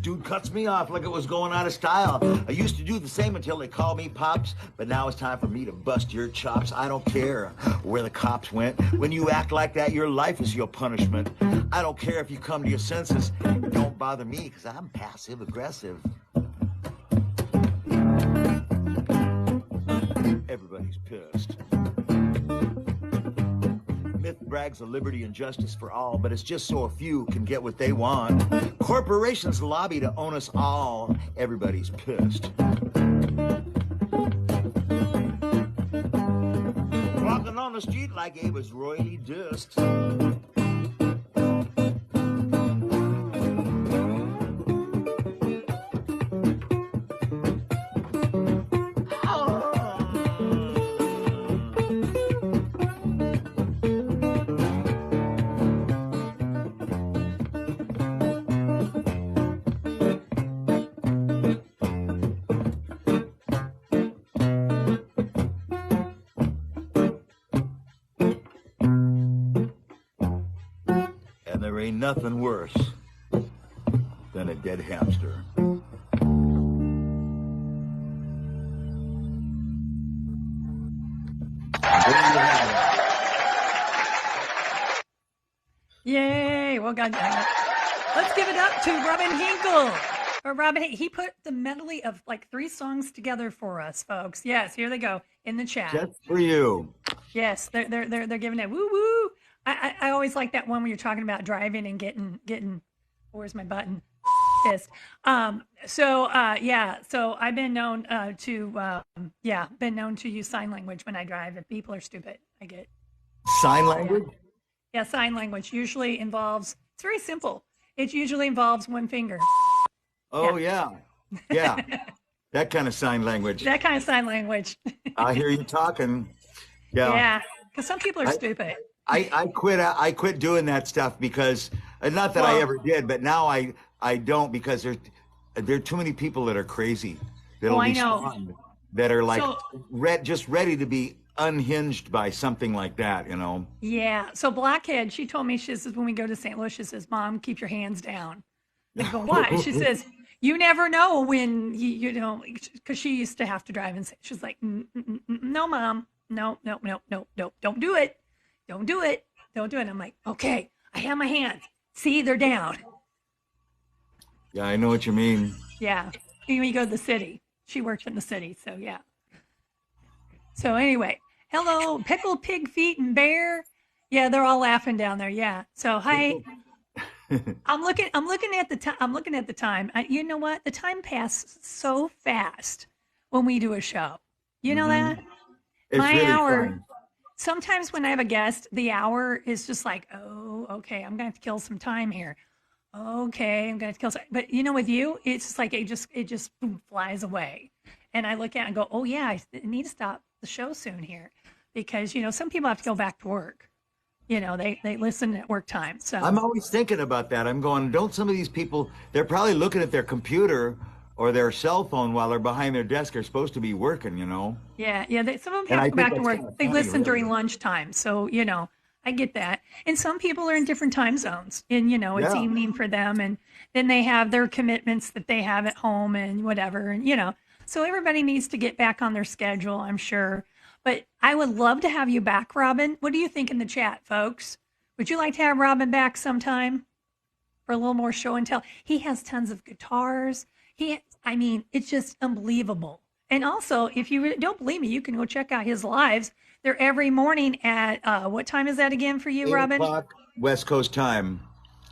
Dude cuts me off like it was going out of style. I used to do the same until they called me Pops, but now it's time for me to bust your chops. I don't care where the cops went. When you act like that, your life is your punishment. I don't care if you come to your senses. It don't bother me because I'm passive aggressive. Everybody's pissed. Myth brags of liberty and justice for all, but it's just so a few can get what they want. Corporations lobby to own us all. Everybody's pissed. Walking on the street like he was royally dissed. There ain't nothing worse than a dead hamster.
Yay! Well, God, let's give it up to Robin Henkel. Or Robin, he put the medley of like 3 songs together for us, folks. Yes, here they go in the chat.
Just for you.
Yes, they're giving it woo woo. I always like that one where you're talking about driving and getting. Where's my button? pissed. So I've been known been known to use sign language when I drive. If people are stupid, I get
Sign
yeah.
language?
Yeah, sign language usually involves, it's very simple. It usually involves one finger.
Oh
Yeah.
yeah, yeah. That kind of sign language.
That kind of sign language.
I hear you talking. Yeah.
Yeah, because some people are
I,
stupid.
I quit doing that stuff because not that I
Well,
ever did, but now I don't because there are too many people that are crazy
oh,
that'll
I know.
respond that are like
So,
just ready to be unhinged by something like that, you know.
yeah. So, Blockhead, she told me, she says, when we go to St. Louis, she says, Mom, keep your hands down. I go, why? She says, you never know when you know, because she used to have to drive and say, she's like, no, Mom, no, no, no, no, no, don't do it. Don't do it. Don't do it. I'm like, okay, I have my hands. See, they're down.
Yeah, I know what you mean.
Yeah. When you go to the city, she works in the city. So, yeah. So, anyway, hello, Pickle, Pig Feet, and Bear. Yeah, they're all laughing down there. Yeah. So, hi. I'm looking at the time. I'm looking at the time. You know what? The time passes so fast when we do a show. You know
Hmm.
that?
It's
My
really
hour.
fun.
Sometimes when I have a guest, the hour is just like, oh, okay, I'm gonna have to kill some time here. Okay, I'm gonna have to kill some. But you know, with you, it's just like it just boom, flies away. And I look at it and go, oh yeah, I need to stop the show soon here, because some people have to go back to work. They listen at work time.
I'm
So
always thinking about that. I'm going, don't some of these people, they're probably looking at their computer or their cell phone while they're behind their desk. Are supposed to be working, you know?
yeah, yeah. Some of them
And
have
I
to go
think
back to
that's
work.
kind of
They
funny,
listen
really.
during lunchtime. So, I get that. And some people are in different time zones, and, it's
Yeah.
evening for them. And then they have their commitments that they have at home and whatever. And, so everybody needs to get back on their schedule, I'm sure. But I would love to have you back, Robin. What do you think in the chat, folks? Would you like to have Robin back sometime for a little more show and tell? He has tons of guitars. I mean, it's just unbelievable. And also, if you don't believe me, you can go check out his lives. They're every morning at what time is that again for you,
Eight
Robin?
o'clock West Coast time.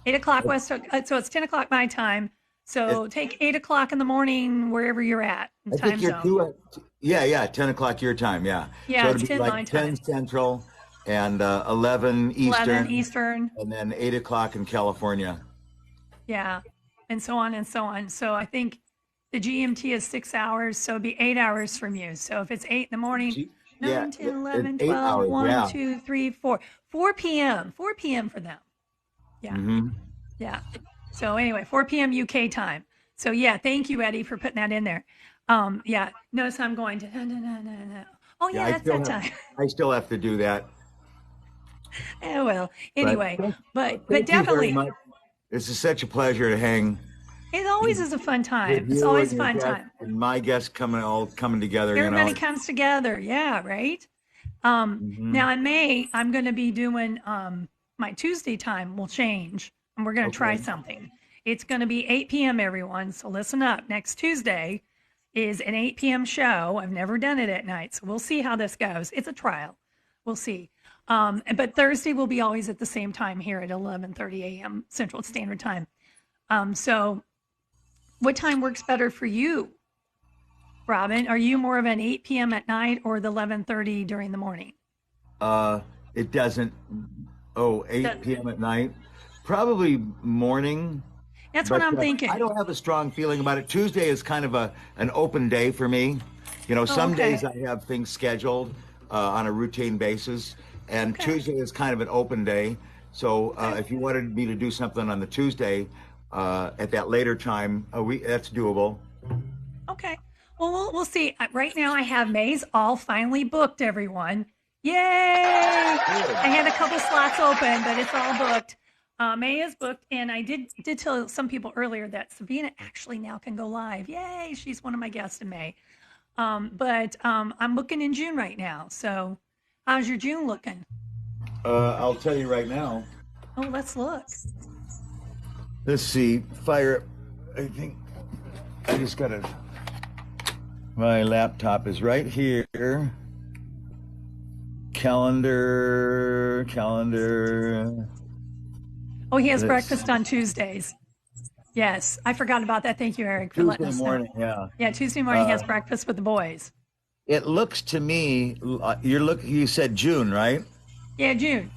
8 o'clock West. So it's 10 o'clock my time.
It,
So take 8 o'clock in the morning wherever you're at in
I think
time
you're
zone.
yeah, yeah, 10 o'clock your time. Yeah.
Yeah,
So
it's
it'd be
10 my
like 10
time.
Central and 11
11
Eastern,
Eastern.
and then 8 o'clock in California.
Yeah, and so on and so on. So I think the GMT is 6 hours, so it'd be 8 hours from you. So if it's 8 in the morning,
Yeah,
9, 10,
in
11, 12,
8 hours.
1,
Yeah.
2, 3, 4. 4 p.m. 4 p.m. for them. Yeah,
Hmm.
yeah. So anyway, 4 p.m. UK time. So yeah, thank you, Eddie, for putting that in there. Yeah, notice I'm going to, no, no, no, no, no. Oh
Yeah,
yeah, that's that time.
I still have to do that.
Oh well.
But
Anyway, but
thank you very
definitely,
much. This is such a pleasure to hang
it always is a fun
with
time. It's
you
always
and
a
your
fun
guests
time.
and my guests all coming together, you know.
Everybody comes together. Yeah, right.
Hmm.
Now in May, I'm going to be doing my Tuesday time will change, and we're going to try
Okay.
something. It's going to be 8 p.m. everyone. So listen up. Next Tuesday is an 8 p.m. show. I've never done it at night, so we'll see how this goes. It's a trial. We'll see. But Thursday will be always at the same time here at 11:30 a.m. Central Standard Time. So what time works better for you, Robin? Are you more of an 8 p.m. at night or the 11:30 during the morning?
Uh, it doesn't, oh, 8 p.m. at night. Probably morning,
That's what
but
I'm
I
thinking.
don't have a strong feeling about it. Tuesday is kind of an open day for me. You know,
Oh,
some days
okay.
I have things scheduled on a routine basis, and
Okay.
Tuesday is kind of an open day. So
Okay.
if you wanted me to do something on the Tuesday at that later time, that's doable.
Okay. Well, we'll see. Right now, I have May's all finally booked, everyone. Yay!
Good.
I had a couple slots open, but it's all booked. May is booked, and I did tell some people earlier that Sabina actually now can go live. Yay! She's one of my guests in May. But I'm looking in June right now. So, how's your June looking?
I'll tell you right now.
Oh, let's look.
Let's see. Fire. I think I just got to. My laptop is right here. Calendar.
Oh, he has
Let's.
breakfast on Tuesdays. Yes, I forgot about that. Thank you, Eric, for letting
Tuesday
us know.
morning. Yeah.
Yeah, Tuesday morning has breakfast with the boys.
It looks to me, you said June, right?
Yeah, June.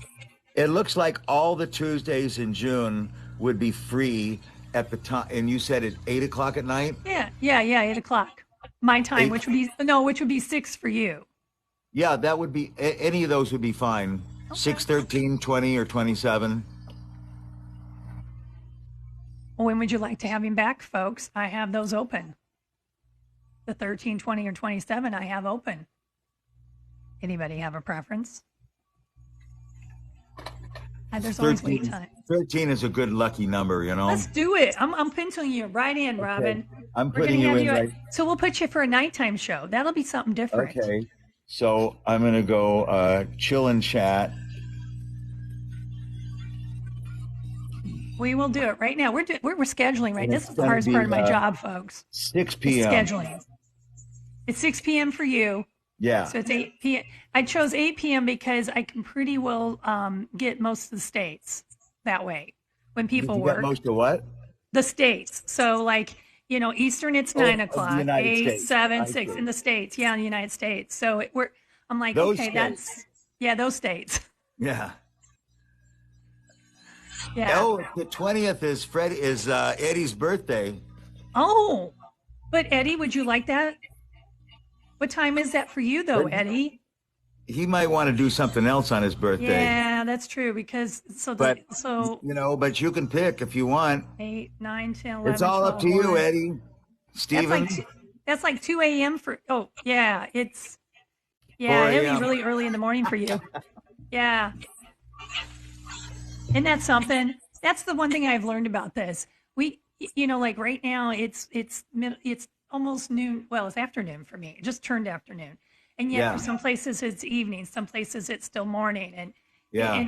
It looks like all the Tuesdays in June would be free at the time. And you said at 8 o'clock at night?
Yeah, 8 o'clock. My time,
Eight.
which would be 6 for you.
Yeah, that would be, any of those would be fine.
Okay.
6, 13, 20, or 27.
Well, when would you like to have him back, folks? I have those open. The 13, 20, or 27 I have open. Anybody have a preference? There's always wait
13,
time.
13 is a good lucky number, you know?
Let's do it. I'm penciling you right in, Robin.
I'm
We're
putting
gonna
you
have
in right.
So we'll put you for a nighttime show. That'll be something different.
Okay. So I'm going to go chill and chat.
We will do it right now. We're scheduling right.
And
This
it's
is the
gonna
hardest part of
be,
my job, folks.
6
It's
p.m.
scheduling. It's 6 p.m. for you.
Yeah.
So it's 8 p.m. I chose 8 p.m. because I can pretty well get most of the states that way when people
You
work.
got most of what?
The states. So like, Eastern, it's 9
Of the
o'clock,
United
8,
States.
7,
I
6
see.
in the states. Yeah, in the United States. So I'm like,
Those
okay,
states.
those states.
Yeah.
Yeah.
Oh, the 20th is Eddie's birthday.
Oh, but Eddie, would you like that? What time is that for you though, Eddie?
He might want to do something else on his birthday.
Yeah, that's true because
But you can pick if you want.
8, 9, 10, 11,
It's all
12,
up to you,
1.
Eddie. Steven.
That's like 2 a.m. for. Oh yeah,
4
it'll be
a.m.
really early in the morning for you. Yeah. Isn't that something? That's the one thing I've learned about this. Like right now, it's almost noon. Well, it's afternoon for me. It just turned afternoon, and yet for some places it's evening. Some places it's still morning, and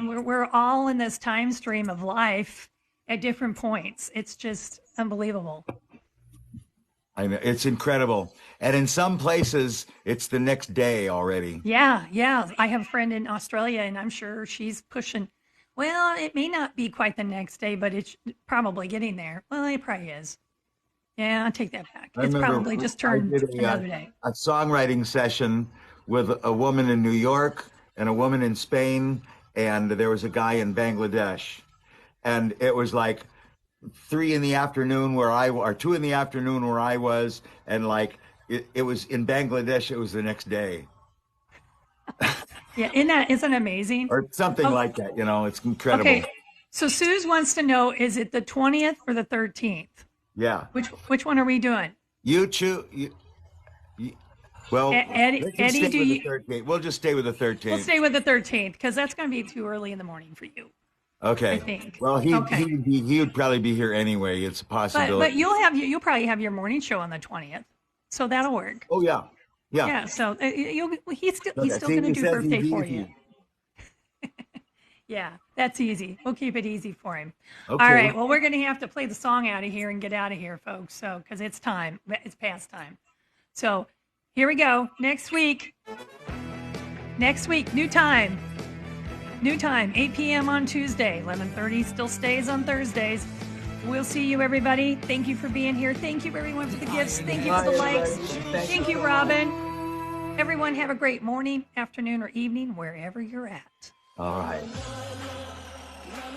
we're all in this time stream of life at different points. It's just unbelievable.
I know, it's incredible. And in some places, it's the next day already.
Yeah. I have a friend in Australia, and I'm sure she's pushing. Well, it may not be quite the next day, but it's probably getting there. Well, it probably is. Yeah, I'll take that back. It's probably just turned another day.
A songwriting session with a woman in New York and a woman in Spain, and there was a guy in Bangladesh. And it was like 3 in the afternoon or 2 in the afternoon where I was, and like it was in Bangladesh, it was the next day.
Yeah, isn't amazing?
Or something like that, it's incredible.
Okay, so Suze wants to know, is it the 20th or the 13th?
Yeah.
Which one are we doing?
You choose. Well,
Eddie, do you?
13th. We'll just stay with the 13th.
We'll stay with the 13th because that's going to be too early in the morning for you.
Okay.
I think.
Well, he would probably be here anyway. It's a possibility.
But you'll probably have your morning show on the 20th, so that'll work.
Oh yeah.
Yeah. So he's still going to do birthday for you. Yeah, that's easy. We'll keep it easy for him.
Okay.
All right. Well, we're going to have to play the song out of here and get out of here, folks. So because it's time, it's past time. So here we go. Next week, new time. 8 p.m. on Tuesday. 11:30 still stays on Thursdays. We'll see you, everybody. Thank you for being here. Thank you, everyone, for the gifts. Thank you for the likes. Thank you, Robin. Everyone, have a great morning, afternoon, or evening, wherever you're at.
All right.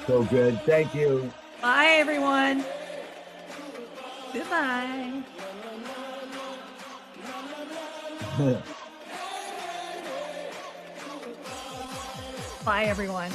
So good. Thank you.
Bye, everyone. Goodbye. Bye, everyone.